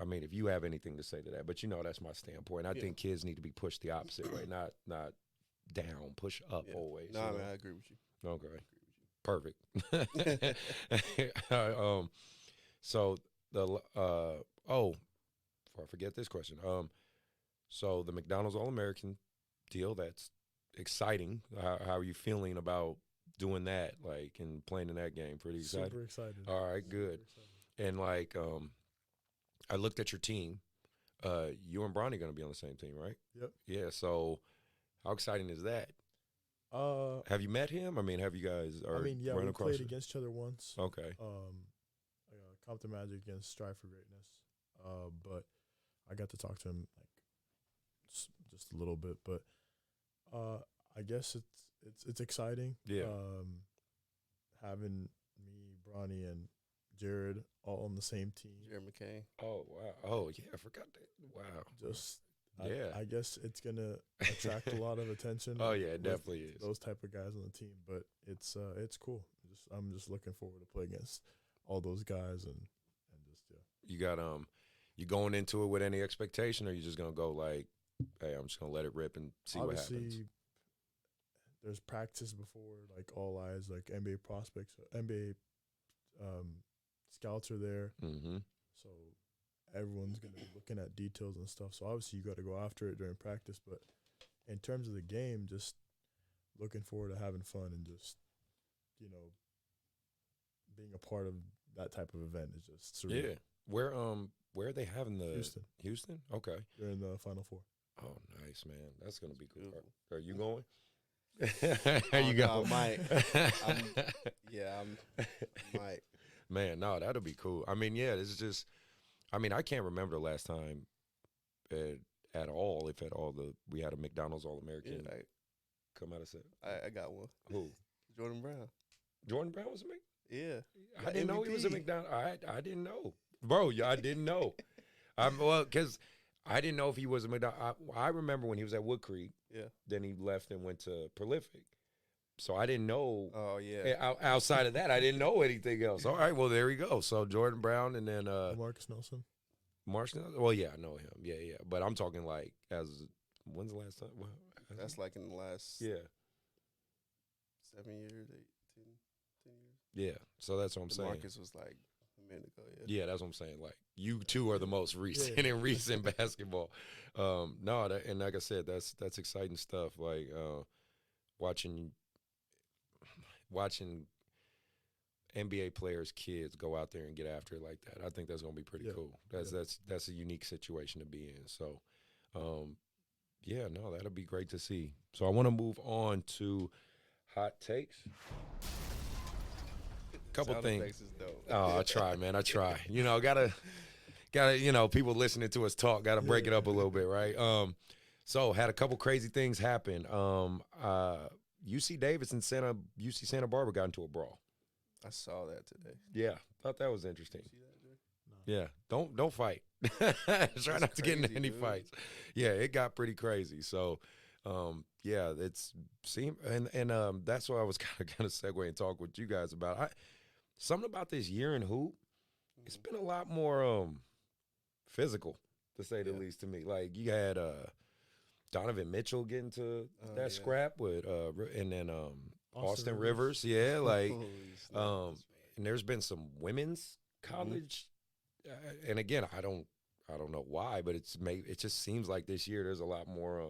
I mean, if you have anything to say to that, but that's my standpoint. I think kids need to be pushed the opposite way, not down, push up always. No, man, I agree with you. Okay, perfect. So before I forget this question, so the McDonald's All-American deal, that's exciting. How are you feeling about doing that, like, and playing in that game? Pretty excited? Super excited. All right, good. And, like, I looked at your team. You and Bronny going to be on the same team, right? Yep. Yeah, so how exciting is that? Have you met him? I mean, have you guys we played against each other once. Okay. Compton Magic against Strive for Greatness. But I got to talk to him like just a little bit. But I guess it's exciting. Yeah. Having me, Bronny, and Jared all on the same team. Jared McCain. Oh, wow. Oh, yeah, I forgot that. Wow. I guess it's going to attract a lot of attention. Oh, yeah, it definitely is. Those type of guys on the team. But it's cool. I'm just looking forward to play against all those guys and just, yeah. You got you going into it with any expectation, or you just going to go like, hey, I'm just going to let it rip and see Obviously, what happens? There's practice before, like, all eyes, like NBA prospects, NBA scouts are there. Mm-hmm. So everyone's going to be looking at details and stuff. So obviously you got to go after it during practice. But in terms of the game, just looking forward to having fun and just, being a part of that type of event is just surreal. Yeah. Where are they having the Houston? Okay. They're in the Final Four. Oh, nice, man. That's gonna be cool. Beautiful. Are you going? You No, go. I might. Man, no, that'll be cool. I mean, yeah, this is just. I mean, I can't remember the last time at all, if at all, we had a McDonald's All-American come out of set. I got one. Who? Jordan Brown. Jordan Brown was a Mc. Yeah. I didn't know he was a McDonald's. I didn't know, bro. I didn't know. Because I didn't know if he was a McDonald's. I remember when he was at Wood Creek. Yeah. Then he left and went to Prolific. So I didn't know. Oh, yeah. Outside of that, I didn't know anything else. All right, well, there we go. So Jordan Brown and then Marcus Nelson. Well, yeah, I know him. Yeah. But I'm talking like when's the last time? Well, That's like in the last 7 years, 10 years. Yeah, so that's what I'm saying. Marcus was like a minute ago, Yeah, that's what I'm saying. Like, you two are the most recent in recent basketball. And like I said, that's exciting stuff. Like watching NBA players' kids go out there and get after it like that. I think that's gonna be pretty cool. That's a unique situation to be in. So, that'll be great to see. So I want to move on to hot takes. Couple things. Oh, I try, man. I try. Gotta. People listening to us talk. Gotta break it up a little bit, right? So had a couple crazy things happen. UC Davis and UC Santa Barbara got into a brawl. I saw that today. Yeah, thought that was interesting. You see that, Jay? Yeah, don't fight. Try not to get in any fights. Yeah, it got pretty crazy. So, it's and that's why I was kind of segue and talk with you guys about. Something about this year in hoop, it's been a lot more physical, to say the least, to me. Like, you had Donovan Mitchell get into that scrap with and then Austin Rivers. Yeah, like and there's been some women's college and again, I don't know why, but it just seems like this year there's a lot more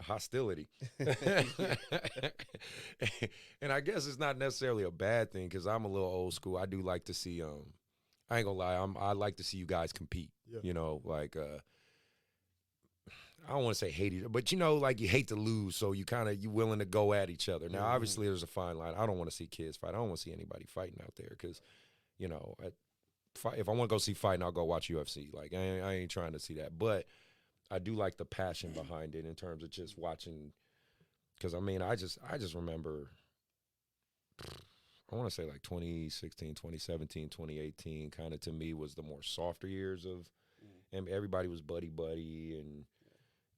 hostility. And I guess it's not necessarily a bad thing, because I'm a little old school. I do like to see I ain't gonna lie, I like to see you guys compete. Like I don't want to say hate each other, but like you hate to lose, so you willing to go at each other. Now, obviously, there's a fine line. I don't want to see kids fight. I don't want to see anybody fighting out there because, if I want to go see fighting, I'll go watch UFC. Like I ain't trying to see that, but I do like the passion behind it in terms of just watching. Because I just remember. I want to say like 2016, 2017, 2018 kind of to me was the more softer years of, and everybody was buddy, and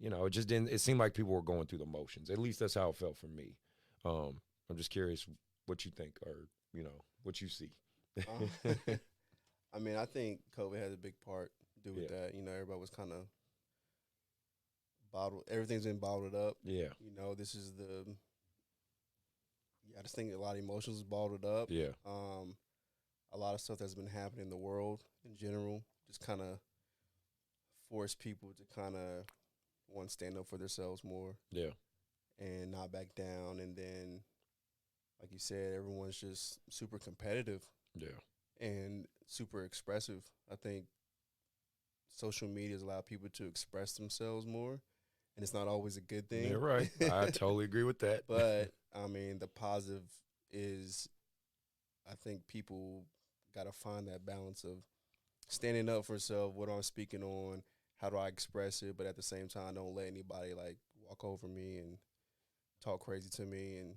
it just didn't. It seemed like people were going through the motions. At least that's how it felt for me. I'm just curious what you think or what you see. I mean, I think COVID had a big part to do with that. Everybody was kind of bottled. Everything's been bottled up. Yeah. This is I just think a lot of emotions bottled up. Yeah. A lot of stuff that's been happening in the world in general just kind of forced people to kind of want to stand up for themselves more. Yeah. And not back down. And then, like you said, everyone's just super competitive. Yeah. And super expressive. I think social media has allowed people to express themselves more, and it's not always a good thing. You're right. I totally agree with that. But, I mean, the positive is I think people got to find that balance of standing up for self, what I'm speaking on, how do I express it, but at the same time, don't let anybody, like, walk over me and talk crazy to me and,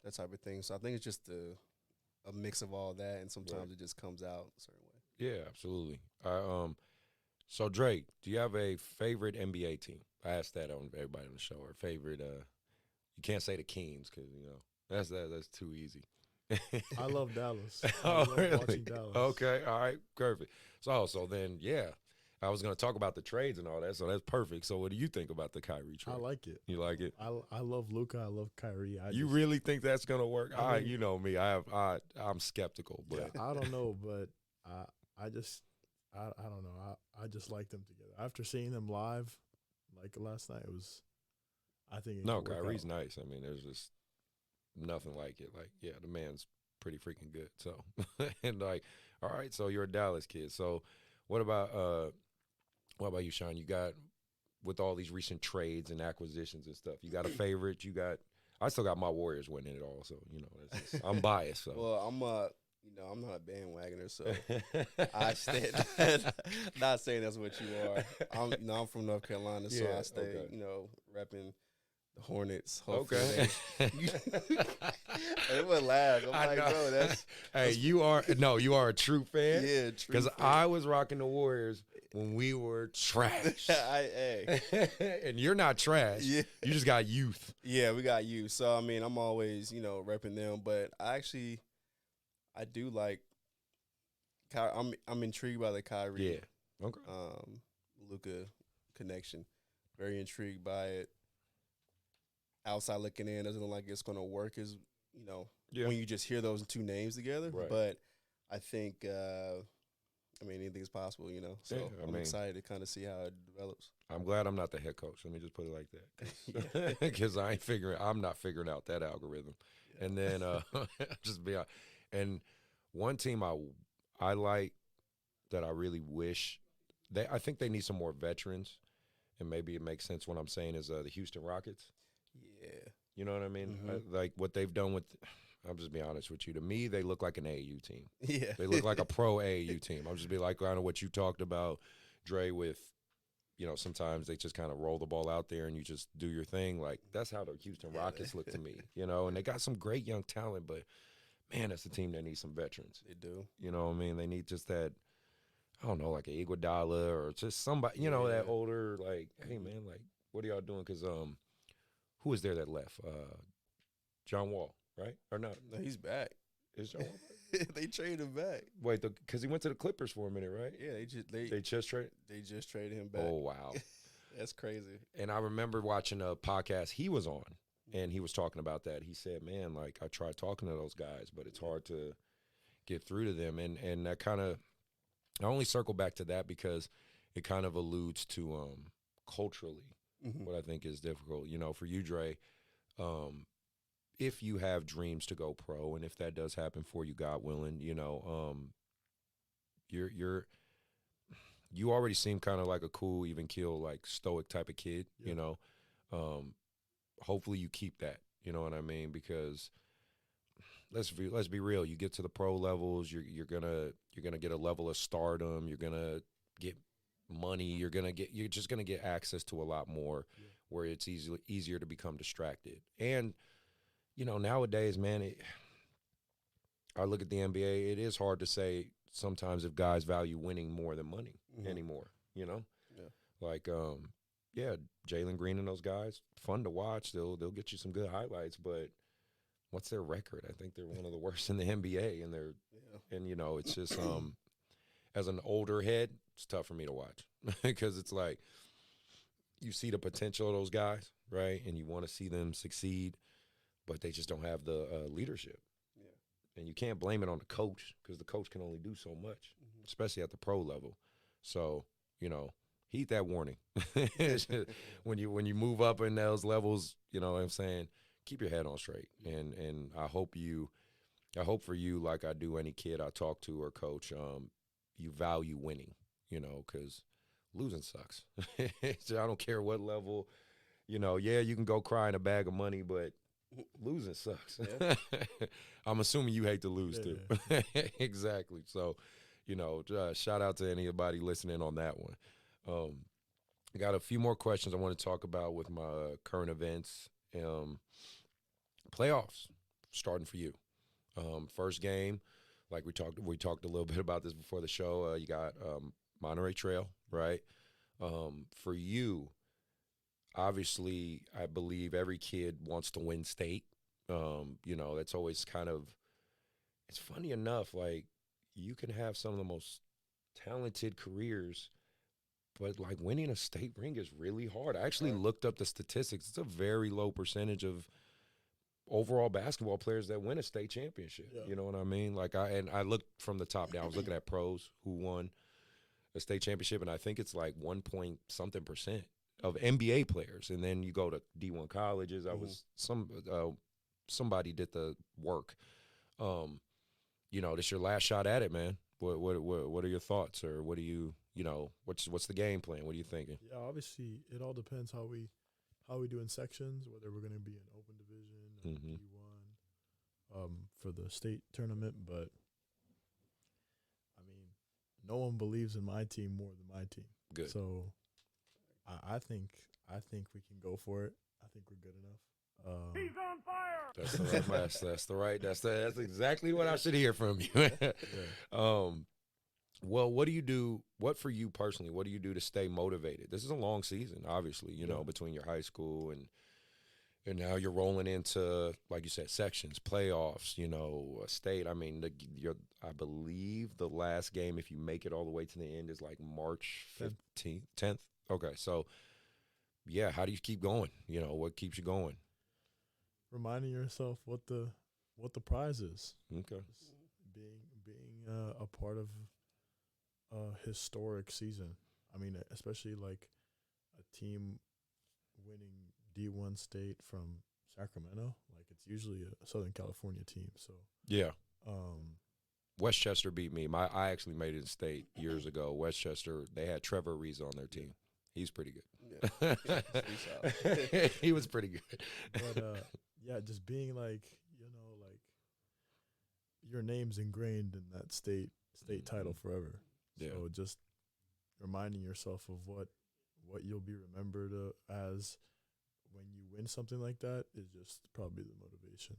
that type of thing. So I think it's just a mix of all that, and sometimes it just comes out a certain way. Yeah, absolutely. So, Drake, do you have a favorite NBA team? I asked that on everybody on the show. Or favorite, you can't say the Kings because, that's too easy. I love Dallas. I Oh, love really? watching Dallas. Okay, all right, perfect. So then, I was going to talk about the trades and all that, so that's perfect. So what do you think about the Kyrie trade? I like it. You like it? I love Luka. I love Kyrie. You really think that's going to work? I mean, you know me. I'm skeptical, but I don't know, but I don't know. I just like them together. After seeing them live, like last night, I think no, Kyrie's nice. I mean, there's just nothing like it. Like, the man's pretty freaking good. So, and like, all right, so you're a Dallas kid. So, what about you, Sean? You got, with all these recent trades and acquisitions and stuff, you got a favorite? I still got my Warriors winning it all. So, that's just, I'm biased. So. Well, I'm not a bandwagoner, so I stay. Not saying that's what you are. I'm from North Carolina, so I stay, repping the Hornets. Okay. It would laugh. I'm like, bro, that's. Hey, you are a true fan. Yeah, true. Because I was rocking the Warriors when we were trash. And you're not trash. Yeah. You just got youth. Yeah, we got youth. So I mean, I'm always repping them, but I do like. I'm intrigued by the Kyrie. Yeah. Okay. Luka connection. Very intrigued by it. Outside looking in, doesn't look like it's going to work as when you just hear those two names together. Right. But I think anything's possible. So I'm excited to kind of see how it develops. I'm glad I'm not the head coach. Let me just put it like that, because I'm not figuring out that algorithm. Yeah. And then just be honest. And one team I like that I really wish I think they need some more veterans, and maybe it makes sense what I'm saying is the Houston Rockets. Yeah, you know what I mean. Mm-hmm. Like what they've done with. I'll just be honest with you. To me, they look like an AAU team. Yeah, they look like a pro AAU team. I'll just be like kind of what you talked about, Dre. With sometimes they just kind of roll the ball out there and you just do your thing. Like that's how the Houston Rockets look to me. And they got some great young talent, but. Man, that's a team that needs some veterans. They do. You know what I mean? They need just that, I don't know, like an Iguodala or just somebody, that older, like, hey, man, like, what are y'all doing? Because who was there that left? John Wall, right? Or not? No, he's back. Is John Wall back? They traded him back. Wait, because he went to the Clippers for a minute, right? Yeah, they just traded? They just traded him back. Oh, wow. That's crazy. And I remember watching a podcast he was on. And he was talking about that. He said, man, like, I tried talking to those guys, but it's hard to get through to them. And that kind of – I only circle back to that because it kind of alludes to culturally what I think is difficult. For you, Dre, if you have dreams to go pro, and if that does happen for you, God willing, you're you already seem kind of like a cool, even keel, like stoic type of kid, you know. Hopefully you keep that, you know what I mean? Because let's be real. You get to the pro levels, you're gonna get a level of stardom. You're gonna get money. You're just gonna get access to a lot more, where it's easier to become distracted. And you know, nowadays, man, I look at the NBA. It is hard to say sometimes if guys value winning more than money anymore. You know, like Jalen Green and those guys, fun to watch. They'll get you some good highlights, but what's their record? I think they're one of the worst in the NBA, and you know, it's just as an older head, it's tough for me to watch because it's like you see the potential of those guys, right, and you want to see them succeed, but they just don't have the leadership. And you can't blame it on the coach because the coach can only do so much, especially at the pro level. So, you know, heed that warning. when you move up in those levels, you know what I'm saying, keep your head on straight. And I hope for you, like I do any kid I talk to or coach, you value winning, you know, because losing sucks. So I don't care what level, you know, you can go cry in a bag of money, but losing sucks. I'm assuming you hate to lose too. Exactly. So, you know, shout out to anybody listening on that one. I got a few more questions I want to talk about with my current events. Playoffs starting for you. First game, like we talked a little bit about this before the show. You got Monterey Trail, right? For you, obviously, I believe every kid wants to win state. You know, that's always kind of, it's funny enough, like you can have some of the most talented careers, but like winning a state ring is really hard. I actually looked up the statistics. It's a very low percentage of overall basketball players that win a state championship. You know what I mean? Like I looked from the top down. I was looking at pros who won a state championship, and I think it's like 1 point something percent of NBA players. And then you go to D1 colleges. I was somebody did the work. You know, this your last shot at it, man. What are your thoughts, or what do you know, what's the game plan? What are you thinking? Yeah, obviously it all depends how we do in sections, whether we're going to be in open division or D1 for the state tournament. But I mean, no one believes in my team more than my team. Good. So I think we can go for it. I think we're good enough. He's on fire. That's the right mess. That's exactly what I should hear from you. Well, what for you personally, what do you do to stay motivated? This is a long season, obviously, you know, between your high school and now you're rolling into, like you said, sections, playoffs, you know, state. I mean, I believe the last game, if you make it all the way to the end, is like March 15th, 10th. Okay, so, yeah, how do you keep going? You know, what keeps you going? Reminding yourself what the prize is. Okay. Just being a part of a historic season. I mean, especially like a team winning D1 state from Sacramento. Like, it's usually a Southern California team. So yeah. Westchester beat me. I actually made it in state years ago. Westchester, they had Trevor Ariza on their team. He's pretty good. Yeah. He was pretty good. But yeah, just being like, you know, like your name's ingrained in that state title forever. Yeah. So just reminding yourself of what you'll be remembered as when you win something like that is just probably the motivation.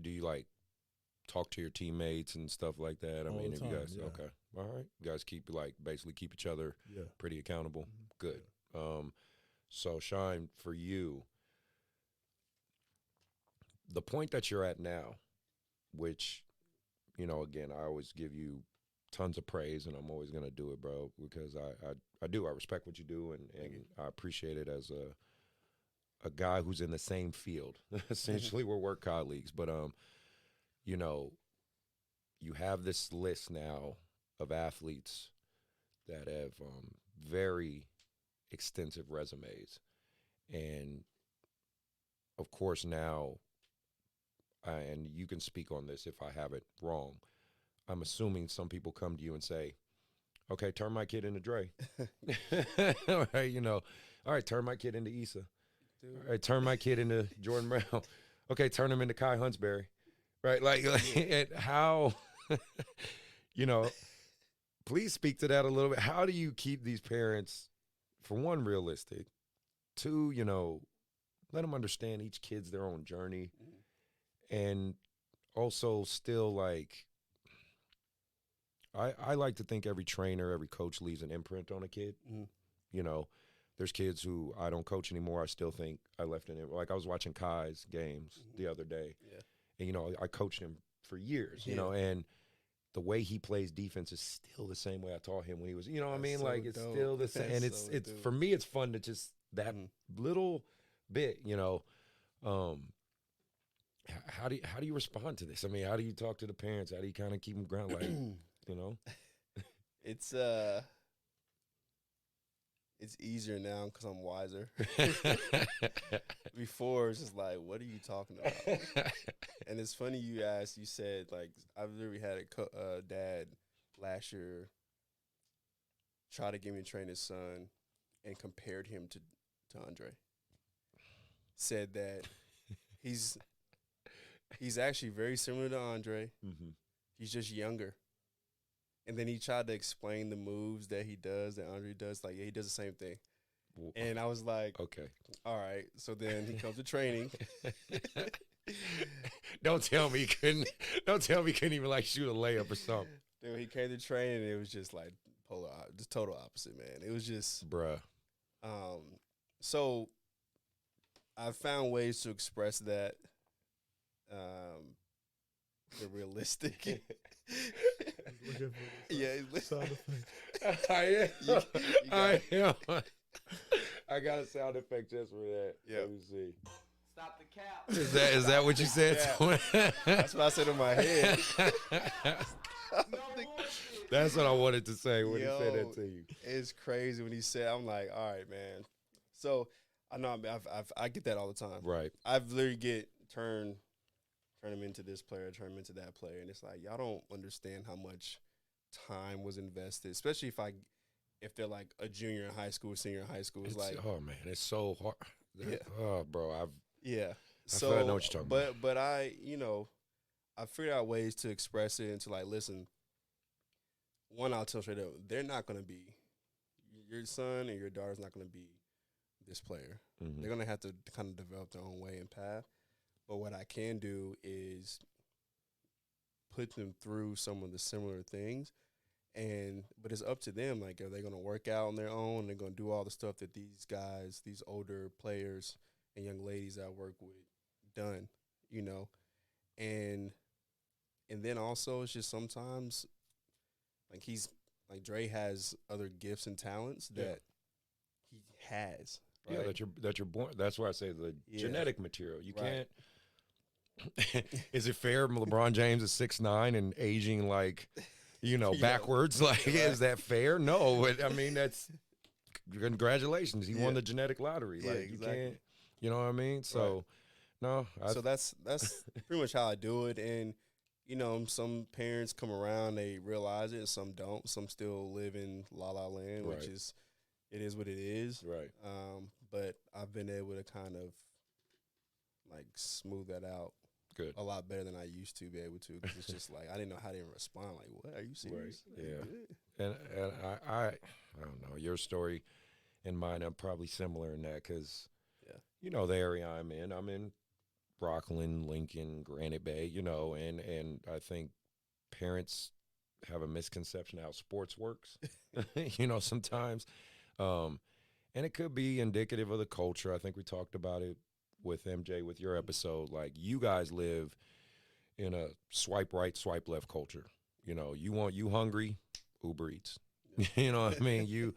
Do you like talk to your teammates and stuff like that? I All mean, the if you time, guys, okay, all right, you guys basically keep each other pretty accountable. Good. So Shine, for you, the point that you're at now, which, you know, again, I always give you tons of praise, and I'm always going to do it, bro, because I respect what you do, and I appreciate it as a guy who's in the same field. Essentially, we're work colleagues, but you know, you have this list now of athletes that have very extensive resumes, and of course now, and you can speak on this if I have it wrong, I'm assuming some people come to you and say, Okay, turn my kid into Dre. All right, you know. All right, turn my kid into Isa. Dude. All right, turn my kid into Jordan Brown. Okay, turn him into Kai Huntsberry. Right, like and how, you know, please speak to that a little bit. How do you keep these parents, for one, realistic, two, you know, let them understand each kid's their own journey, and also still like, I like to think every trainer, every coach leaves an imprint on a kid. You know, there's kids who I don't coach anymore. I still think I left an imprint. Like I was watching Kai's games the other day. Yeah. And, you know, I coached him for years, you know, and the way he plays defense is still the same way I taught him when he was, you know what I mean? so Like it's dope. still the same. That's And it's, so it's dope. for me, it's fun to just that little bit, you know. How do you respond to this? I mean, how do you talk to the parents? How do you kind of keep them grounded? Like, you know, it's easier now because I'm wiser. Before it's just like, what are you talking about? And it's funny you said like I've literally had a dad last year try to get me to train his son and compared him to Andre. Said that he's actually very similar to Andre. He's just younger. And then he tried to explain the moves that he does, that Andre does. Like, yeah, he does the same thing. And I was like, okay. All right. So then he comes to training. Don't tell me he couldn't even like shoot a layup or something. Dude, he came to training and it was just like just total opposite, man. It was just, bruh. So I found ways to express that, the realistic. Yeah, Sound effect. I am. you I am. I got a sound effect just for that. Yeah. Let me see. Stop the cap. Is that what you said? That's what I said in my head. That's what I wanted to say when he said Yo, that to you. It's crazy when he said, I'm like, all right, man. So I know I get that all the time. Right. I've literally turn him into this player, turn him into that player. And it's like, y'all don't understand how much time was invested, especially if they're like a junior in high school, senior in high school. It's like, oh man, it's so hard. Yeah. Oh, bro, I So feel I know what you're talking about. But I figured out ways to express it and to like, listen, one, I'll tell straight up, they're not going to be, your son and your daughter's not going to be this player. Mm-hmm. They're going to have to kind of develop their own way and path. But what I can do is put them through some of the similar things. But it's up to them. Like, are they going to work out on their own? They're going to do all the stuff that these guys, these older players and young ladies I work with done, you know? And then also it's just sometimes like Dre has other gifts and talents that he has. Right? Yeah, that you're born. That's why I say the genetic material. You can't. Is it fair? LeBron James is 6'9" and aging like, backwards. Like, is that fair? No. I mean, that's congratulations. He won the genetic lottery. Yeah, like, exactly. You can't. You know what I mean? So, no. So that's pretty much how I do it. And some parents come around, they realize it, and some don't. Some still live in La La Land, which is what it is. Right. But I've been able to kind of like smooth that out a lot better than I used to be able to. Because it's just like I didn't know how to even respond. Like, what? Are you serious? Right. Yeah. And I don't know, your story and mine are probably similar in that because the area I'm in Rockland, Lincoln, Granite Bay, and I think parents have a misconception of how sports works, sometimes. And it could be indicative of the culture. I think we talked about it with MJ with your episode. Like, you guys live in a swipe right, swipe left culture. You hungry, Uber Eats. You know what I mean? You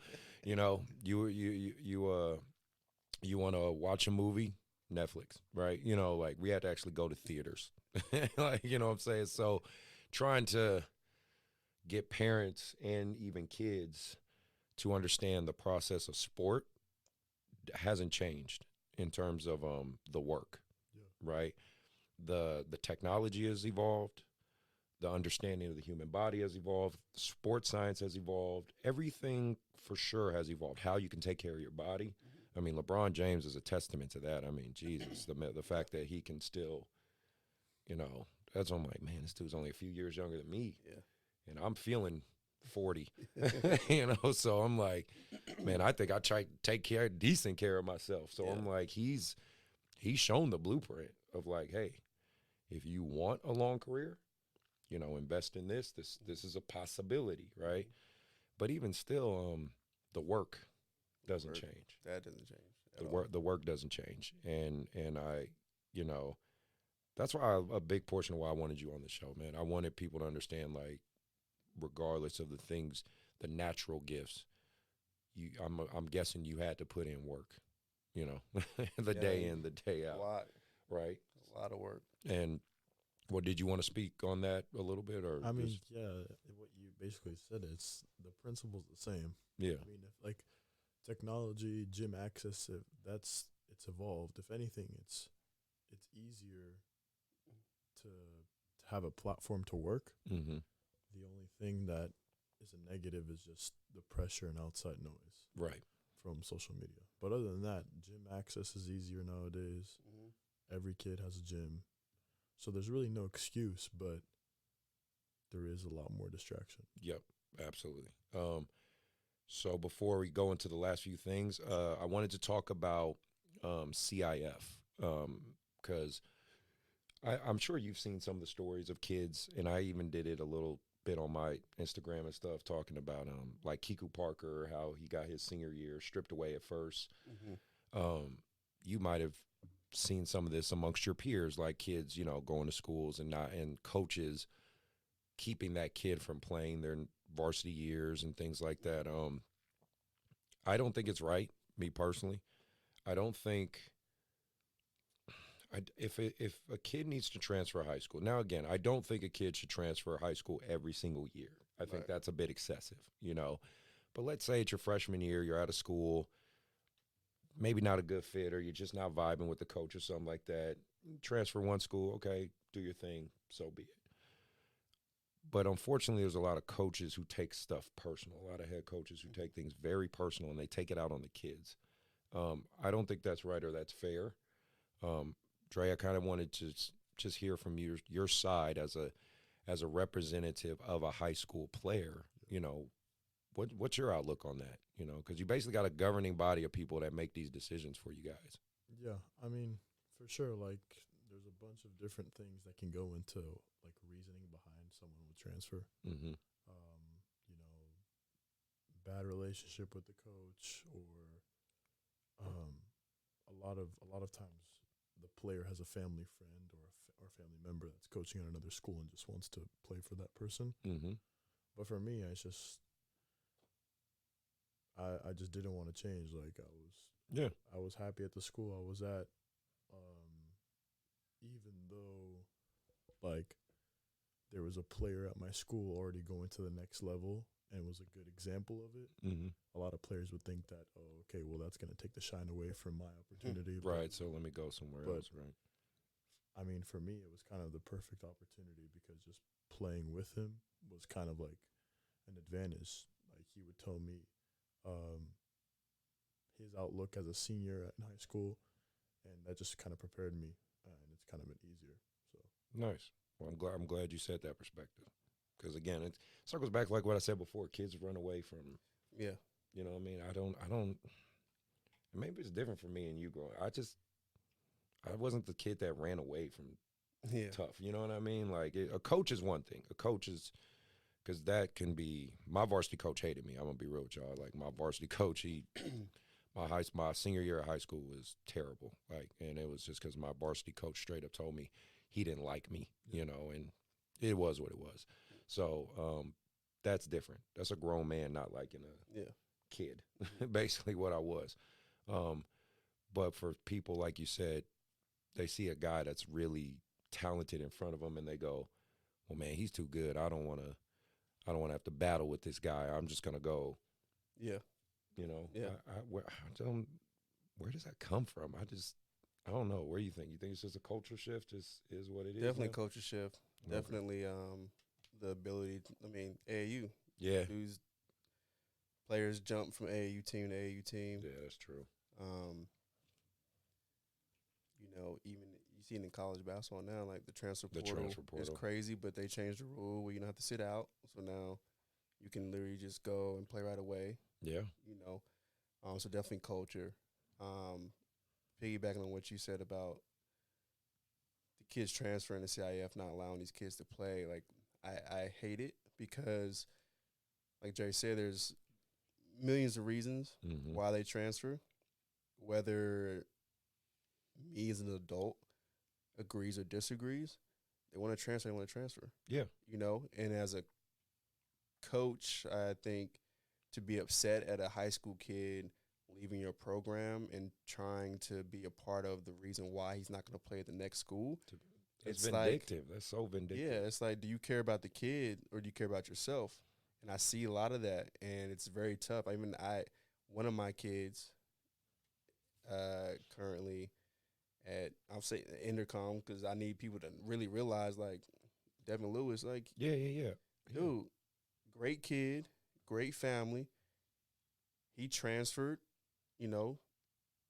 want to watch a movie, Netflix, right? Like, we had to actually go to theaters. Like, you know what I'm saying? So trying to get parents and even kids to understand the process of sport hasn't changed in terms of the work, right? The technology has evolved. the understanding of the human body has evolved. Sports science has evolved. Everything for sure has evolved. How you can take care of your body. I mean, LeBron James is a testament to that. I mean, Jesus, the fact that he can still, that's I'm like, man, this dude's only a few years younger than me. Yeah. And I'm feeling 40, so I'm like, man, I think I try to take decent care of myself. So I'm like, he's shown the blueprint of like, hey, if you want a long career, invest in this. This is a possibility, right? But even still, the work doesn't change. That doesn't change. The work doesn't change, and I, that's why a big portion of why I wanted you on the show, man. I wanted people to understand, like, regardless of the things, the natural gifts, I'm guessing you had to put in work, day in, the day out. A lot. Right? A lot of work. And did you want to speak on that a little bit? Or I mean, what you basically said, it's the principle's the same. Yeah. I mean, if like technology, gym access, it's evolved. If anything, it's easier to have a platform to work. Mm-hmm. The only thing that is a negative is just the pressure and outside noise. Right. From social media. But other than that, gym access is easier nowadays. Mm-hmm. Every kid has a gym. So there's really no excuse, but there is a lot more distraction. Yep, absolutely. So before we go into the last few things, I wanted to talk about CIF because I'm sure you've seen some of the stories of kids, and I even did it a little bit on my Instagram and stuff, talking about like Kiku Parker, how he got his senior year stripped away at first. Mm-hmm. You might have seen some of this amongst your peers, like kids, going to schools and coaches keeping that kid from playing their varsity years and things like that. I don't think it's right, me personally. I don't think if a kid needs to transfer high school, now again, I don't think a kid should transfer high school every single year. I think that's a bit excessive, But let's say it's your freshman year, you're out of school, maybe not a good fit, or you're just not vibing with the coach or something like that. Transfer one school, okay, do your thing, so be it. But unfortunately, there's a lot of coaches who take stuff personal, a lot of head coaches who take things very personal, and they take it out on the kids. I don't think that's right or that's fair. Dre, I kind of wanted to just hear from your side as a representative of a high school player. What's your outlook on that? Because you basically got a governing body of people that make these decisions for you guys. Yeah, I mean, for sure. Like, there's a bunch of different things that can go into like reasoning behind someone with transfer. Mm-hmm. Bad relationship with the coach, or a lot of times the player has a family friend or family member that's coaching at another school and just wants to play for that person. Mm-hmm. But for me, I just didn't want to change. Like, I was happy at the school I was at, even though like there was a player at my school already going to the next level and was a good example of it. Mm-hmm. A lot of players would think that, oh, okay, well, that's going to take the shine away from my opportunity. Right, so let me go somewhere else, right? I mean, for me, it was kind of the perfect opportunity because just playing with him was kind of like an advantage. Like, he would tell me his outlook as a senior in high school, and that just kind of prepared me, and it's kind of been easier. So nice. Well, I'm glad you said that perspective, because again, it circles back like what I said before. Kids run away from. Yeah. You know what I mean? I don't. Maybe it's different for me and you growing. I wasn't the kid that ran away from tough. You know what I mean? Like, a coach is one thing. A coach is, because that can be. My varsity coach hated me. I'm gonna be real with y'all. Like, my varsity coach, my senior year of high school was terrible. Like, and it was just because my varsity coach straight up told me he didn't like me. And it was what it was. So that's different. That's a grown man not liking a kid. Basically, what I was. But for people, like you said, they see a guy that's really talented in front of them, and they go, "Well, man, he's too good. I don't want to have to battle with this guy. I'm just gonna go." Yeah. Where does that come from? I don't know. Where do you think? You think it's just a culture shift? Just is what it is. Definitely culture shift. Okay. Definitely. the ability. AAU. Yeah. Who's players jump from AAU team to AAU team. Yeah, that's true. Even you see it in college basketball now, like the transfer portal is portal. crazy, but they changed the rule where you don't have to sit out. So now you can literally just go and play right away. Yeah. So definitely culture. Piggybacking on what you said about the kids transferring to CIF, not allowing these kids to play, like I hate it because, like Jerry said, there's millions of reasons why they transfer, whether me as an adult agrees or disagrees. They want to transfer, Yeah. And as a coach, I think to be upset at a high school kid leaving your program and trying to be a part of the reason why he's not going to play at the next school. It's vindictive. That's so vindictive. Yeah, it's like, do you care about the kid or do you care about yourself? And I see a lot of that, and it's very tough. One of my kids currently I'll say intercom, because I need people to really realize, like, Devin Lewis, like, yeah. Dude, great kid, great family. He transferred,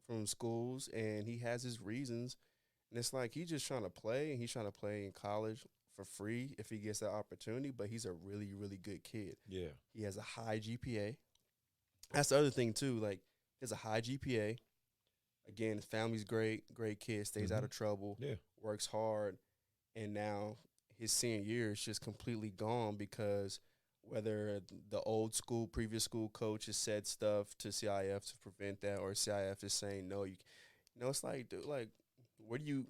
from schools, and he has his reasons. And it's like he's just trying to play, and he's trying to play in college for free if he gets that opportunity, but he's a really, really good kid. Yeah. He has a high GPA. That's the other thing, too. Like, he has a high GPA. Again, his family's great kid, stays out of trouble, works hard, and now his senior year is just completely gone because whether the old school, previous school coach has said stuff to CIF to prevent that, or CIF is saying no. It's like, dude, like, where do you?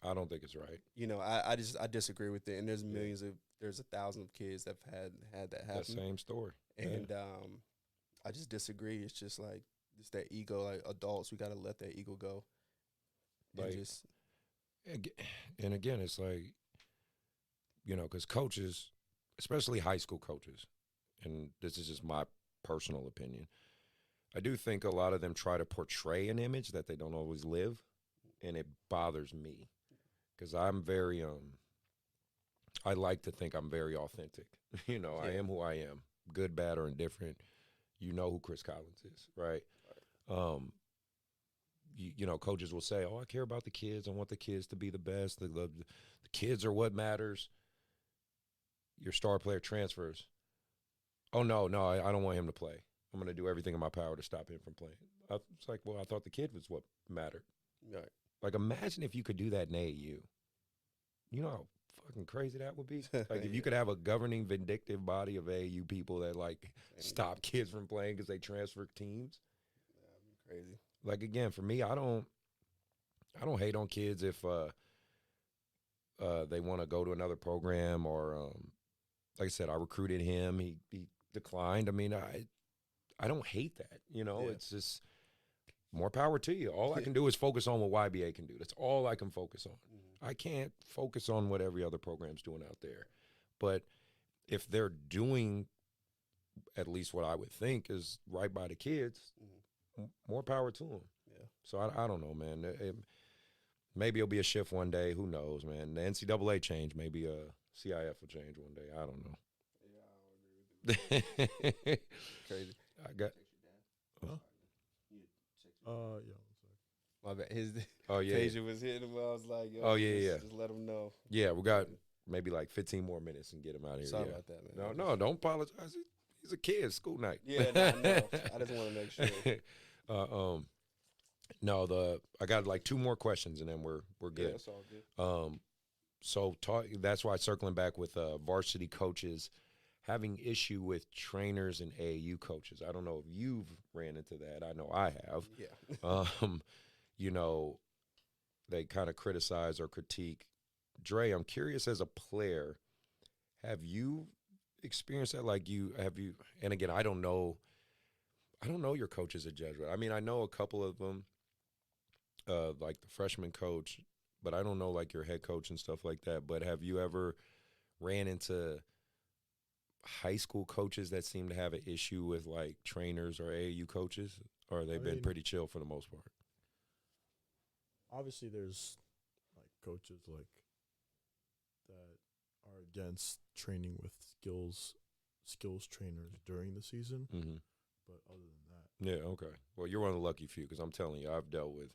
I don't think it's right. I disagree with it, and there's there's 1,000 of kids that have had that happen. That same story, and I just disagree. It's just like. It's that ego, like adults, we got to let that ego go. And again, it's like, because coaches, especially high school coaches, and this is just my personal opinion, I do think a lot of them try to portray an image that they don't always live, and it bothers me because I'm very, I like to think I'm very authentic. I am who I am, good, bad, or indifferent. You know who Chris Collins is, right? Coaches will say, I care about the kids. I want the kids to be the best. The kids are what matters. Your star player transfers. Oh, no, I don't want him to play. I'm going to do everything in my power to stop him from playing. It's like, well, I thought the kid was what mattered. Right. Like, imagine if you could do that in AAU. You know how fucking crazy that would be? Like, if you could have a governing, vindictive body of AAU people that, like, stop kids from playing because they transfer teams. Crazy. Like, again, for me, I don't hate on kids if they want to go to another program or like I said, I recruited him, he declined. I don't hate that, It's just more power to you. All I can do is focus on what YBA can do. That's all I can focus on. I can't focus on what every other program's doing out there. But if they're doing at least what I would think is right by the kids, more power to them. Yeah. So I don't know, man. Maybe it'll be a shift one day. Who knows, man? The NCAA change. Maybe CIF will change one day. I don't know. Yeah, I don't agree with it. Crazy. I got. Huh? Yeah. My bad. His yeah. Peja was hitting him. I was like, just let him know. Yeah, we got maybe like 15 more minutes and get him out of here. Sorry about that, man. No, don't apologize. He's a kid. School night. Yeah, no, I just want to make sure. I got like 2 more questions and then we're good. Yeah, that's all good. That's why circling back with varsity coaches having issue with trainers and AAU coaches. I don't know if you've ran into that. I know I have. Yeah. They kind of criticize or critique. Dre, I'm curious as a player, have you experienced that? Like and again, I don't know your coaches at Jesuit. I know a couple of them, like the freshman coach, but I don't know like your head coach and stuff like that. But have you ever ran into high school coaches that seem to have an issue with like trainers or AAU coaches, or they've been pretty chill for the most part? Obviously, there's like coaches like that are against training with skills trainers during the season. Mm-hmm. But other than that, Yeah, okay. Well, you're one of the lucky few because I'm telling you, I've dealt with,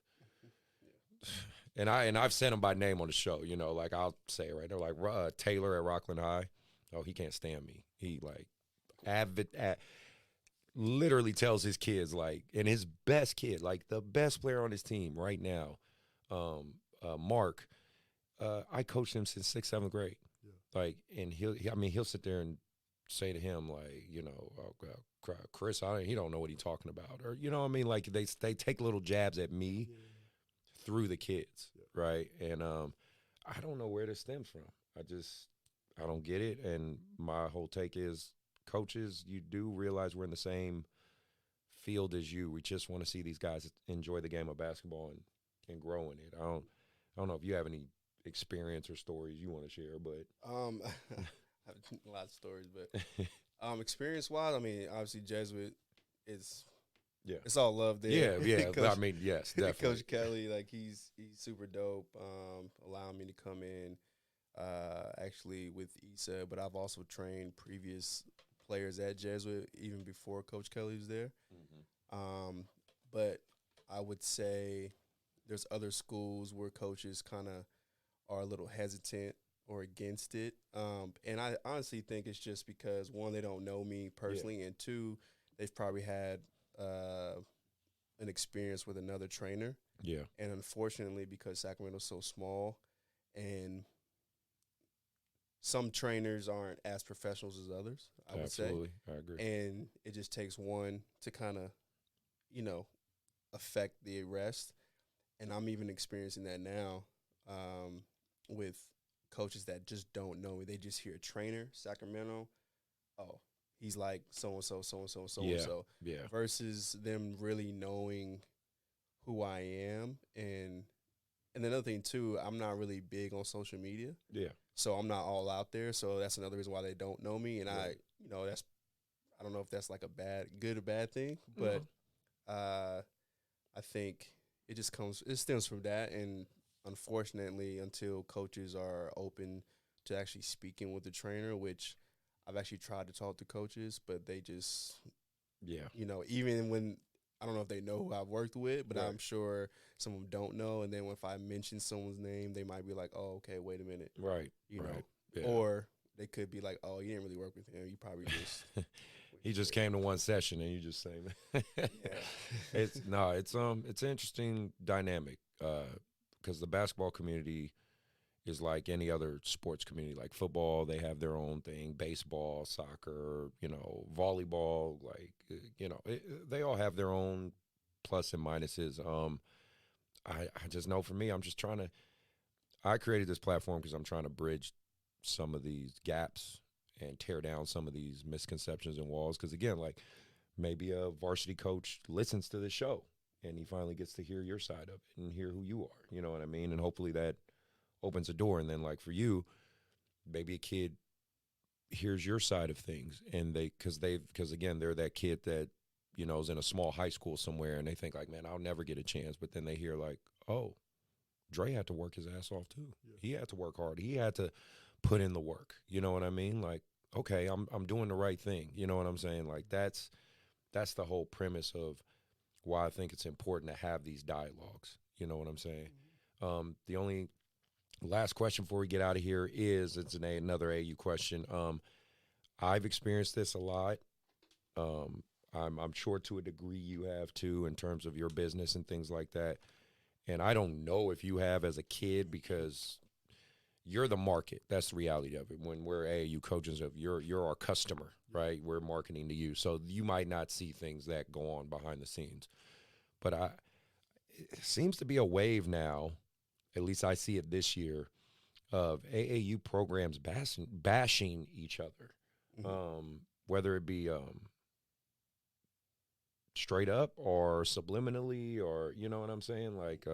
and I've said him by name on the show. You know, like I'll say it right there, like Taylor at Rockland High. Oh, he can't stand me. He like literally tells his kids like, and his best kid, like the best player on his team right now, Mark. I coached him since 6th, 7th grade. Yeah. Like, and he'll sit there and say to him like, you know, Chris, he don't know what he's talking about, or you know what I mean. Like they take little jabs at me through the kids, right? And I don't know where this stems from. I don't get it. And my whole take is, coaches, you do realize we're in the same field as you. We just want to see these guys enjoy the game of basketball and grow in it. I don't know if you have any experience or stories you want to share, but I have a lot of stories, but experience wise, I mean, obviously Jesuit is it's all love there. Yeah. Coach, I mean, yes, definitely. Coach Kelly, like he's super dope. Allowing me to come in, actually with Isa, but I've also trained previous players at Jesuit even before Coach Kelly was there. Mm-hmm. But I would say there's other schools where coaches kind of are a little hesitant or against it. And I honestly think it's just because, one, they don't know me personally, and two, they've probably had an experience with another trainer. Yeah. And unfortunately, because Sacramento's so small and some trainers aren't as professionals as others, I would say. Absolutely. I agree. And it just takes one to kind of, affect the rest. And I'm even experiencing that now with coaches that just don't know me. They just hear trainer, Sacramento. Oh, he's like so-and-so, so-and-so, so-and-so. Yeah. Versus them really knowing who I am. And another thing, too, I'm not really big on social media. Yeah. So I'm not all out there. So that's another reason why they don't know me. And I don't know if that's like good or bad thing, but I think it stems from that. And unfortunately, until coaches are open to actually speaking with the trainer, which I've actually tried to talk to coaches, but they just, even when, I don't know if they know who I've worked with, but I'm sure some of them don't know. And then if I mention someone's name, they might be like, oh, okay, wait a minute. Right. You know, Yeah. or they could be like, oh, you didn't really work with him. You probably just. He just came to one session and you just saying it's an interesting dynamic because the basketball community is like any other sports community. Like football, they have their own thing, baseball, soccer, volleyball, they all have their own plus and minuses. I just know for me, I created this platform because I'm trying to bridge some of these gaps and tear down some of these misconceptions and walls. Because again, like maybe a varsity coach listens to the show and he finally gets to hear your side of it and hear who you are. You know what I mean? And hopefully that opens a door. And then like for you, maybe a kid hears your side of things and because again, they're that kid that, is in a small high school somewhere and they think like, man, I'll never get a chance. But then they hear like, oh, Dre had to work his ass off too. Yeah. He had to work hard. He had to put in the work. You know what I mean? Like, okay, I'm doing the right thing. You know what I'm saying? Like that's the whole premise of why I think it's important to have these dialogues. You know what I'm saying? Mm-hmm. The only last question before we get out of here is another AAU question. I've experienced this a lot. I'm sure to a degree you have too in terms of your business and things like that. And I don't know if you have as a kid because you're the market. That's the reality of it. When we're AAU coaches, you're our customer, right? We're marketing to you. So you might not see things that go on behind the scenes. But it seems to be a wave now, at least I see it this year, of AAU programs bashing each other, whether it be straight up or subliminally or, you know what I'm saying? Like,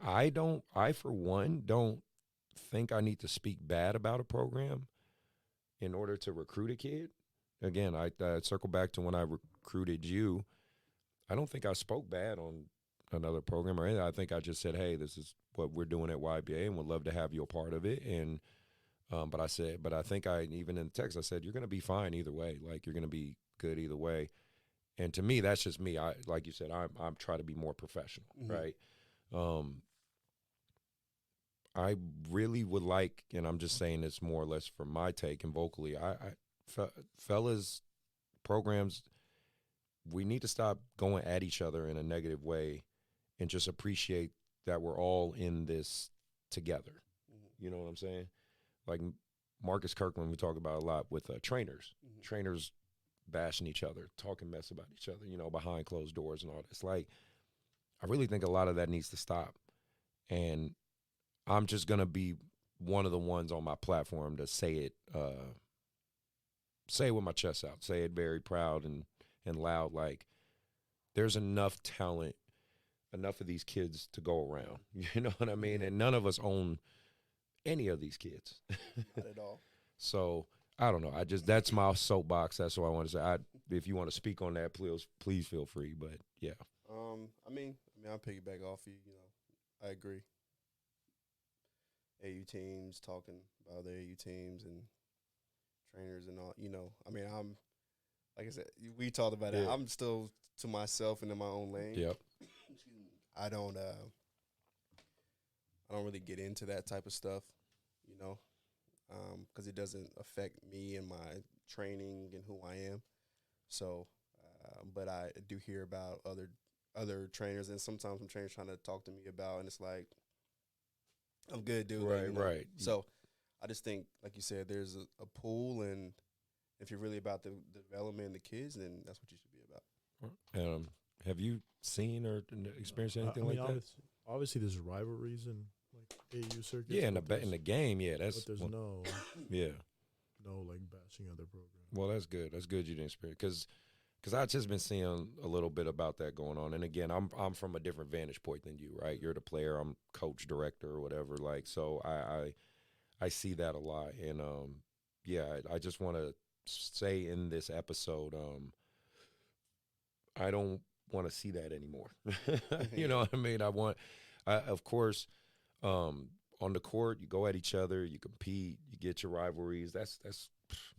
I for one don't think I need to speak bad about a program in order to recruit a kid. Again, I circle back to when I recruited you. I don't think I spoke bad on another program or anything. I think I just said, hey, this is what we're doing at YBA, and would love to have you a part of it. And but I think even in the text I said, you're going to be fine either way. Like, you're going to be good either way. And to me, that's just me. I, like you said, I'm trying to be more professional, right? I really would like, and I'm just saying this more or less for my take and vocally, fellas, programs, we need to stop going at each other in a negative way and just appreciate that we're all in this together. You know what I'm saying? Like Marcus Kirkland, we talk about a lot with trainers. Trainers bashing each other, talking mess about each other, you know, behind closed doors and all this. Like, I really think a lot of that needs to stop. And I'm just going to be one of the ones on my platform to say it with my chest out, say it very proud and loud. Like, there's enough talent, enough of these kids to go around. You know what I mean? And none of us own any of these kids. Not at all. So, I don't know. That's my soapbox. That's what I want to say. If you want to speak on that, please feel free. But, yeah. I mean, I'll piggyback off you. You know, I agree. AU teams, talking about the AU teams and trainers and all. You know, I mean, like I said, we talked about it. I'm still to myself and in my own lane. Yep. I don't really get into that type of stuff, you know, because it doesn't affect me and my training and who I am. So, but I do hear about other trainers, and sometimes some trainers trying to talk to me about, and it's like, I'm good, dude. Right, you know? right. So I just think, like you said, there's a pool, and if you're really about the development of the kids, then that's what you should be about. Have you seen or experienced anything like that? Obviously, there's rivalries in like AU circuits. Yeah, in the game, yeah. But there's no like bashing other programs. Well, that's good. That's good you didn't experience, because I've just been seeing a little bit about that going on. And again, I'm from a different vantage point than you, right? You're the player, I'm coach, director, or whatever. Like, so I see that a lot. And I just want to say in this episode, I don't want to see that anymore. You know what I mean? Of course, on the court, you go at each other, you compete, you get your rivalries. That's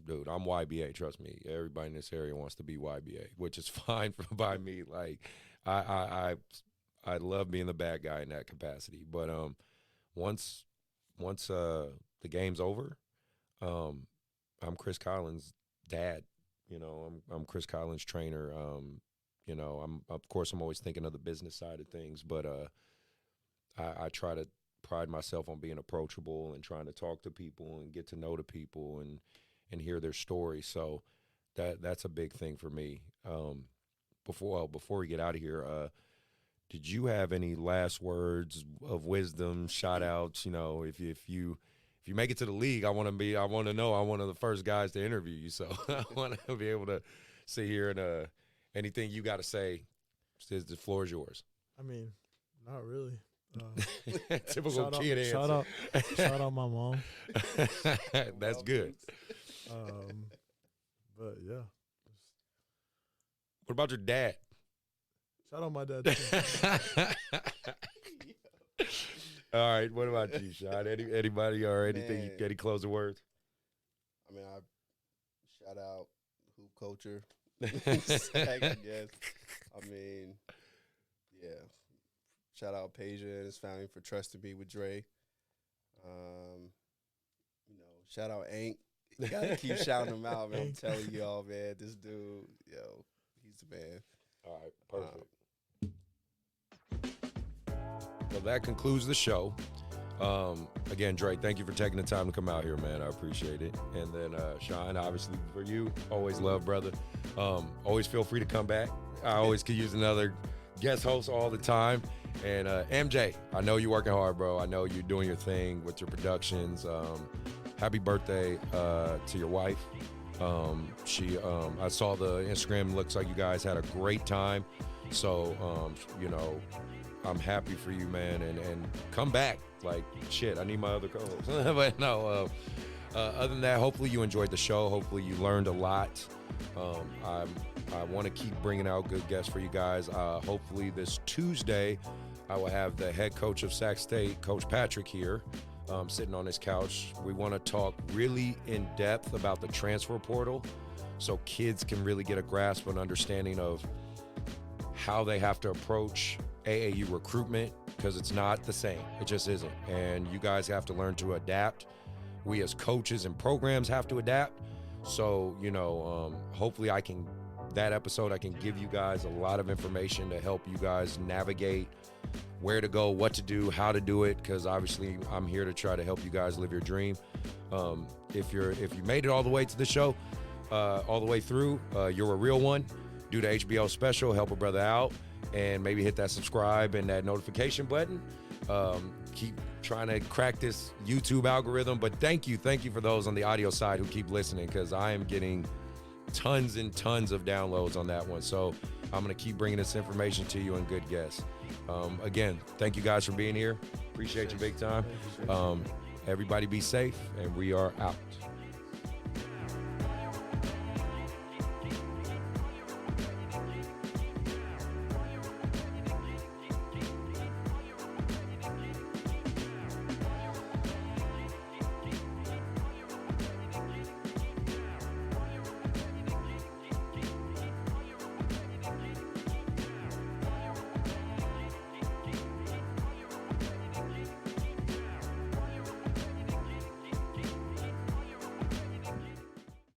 dude, I'm YBA, trust me. Everybody in this area wants to be YBA, which is fine by me. Like, I love being the bad guy in that capacity. But once the game's over, I'm Chris Collins' dad. You know, I'm Chris Collins' trainer. You know, I'm always thinking of the business side of things, but I try to pride myself on being approachable and trying to talk to people and get to know the people and hear their stories. So that's a big thing for me. Before we get out of here, did you have any last words of wisdom, shout outs? You know, if you make it to the league, I'm one of the first guys to interview you. So I want to be able to sit here and anything you got to say, the floor is yours. I mean, not really. Typical kid answer. Shout out my mom. That's good. But yeah. What about your dad? Shout out my dad too. All right. What about you, Sean? Anybody or anything? Any closing words? I mean, I shout out hoop culture. I guess. I mean, yeah. Shout out Peja and his family for trusting me with Dre. You know, shout out Ain't. You gotta keep shouting him out, man. I'm telling y'all, man. This dude, he's the man. All right, perfect. Well, that concludes the show. Again, Dre, thank you for taking the time to come out here, man. I appreciate it. And then Sean, obviously for you, always love, brother. Always feel free to come back. I always could use another guest host all the time. And MJ, I know you're working hard, bro. I know you're doing your thing with your productions. Happy birthday to your wife. I saw the Instagram. Looks like you guys had a great time. So, you know, I'm happy for you, man. And come back. Like, shit, I need my other co-host. But no, Other than that, hopefully you enjoyed the show. Hopefully you learned a lot. I want to keep bringing out good guests for you guys. Hopefully this Tuesday, I will have the head coach of Sac State, Coach Patrick, here, sitting on his couch. We want to talk really in depth about the transfer portal so kids can really get a grasp and understanding of how they have to approach AAU recruitment, because it's not the same. It just isn't. And you guys have to learn to adapt. We as coaches and programs have to adapt. So, hopefully that episode, I can give you guys a lot of information to help you guys navigate where to go, what to do, how to do it, because obviously I'm here to try to help you guys live your dream. If you made it all the way to the show, all the way through, you're a real one. Do the HBO special, help a brother out, and maybe hit that subscribe and that notification button. Keep trying to crack this YouTube algorithm, but thank you for those on the audio side who keep listening, because I am getting tons and tons of downloads on that one. So I'm going to keep bringing this information to you and good guests. Again, thank you guys for being here. Appreciate you big time. Everybody be safe, and we are out.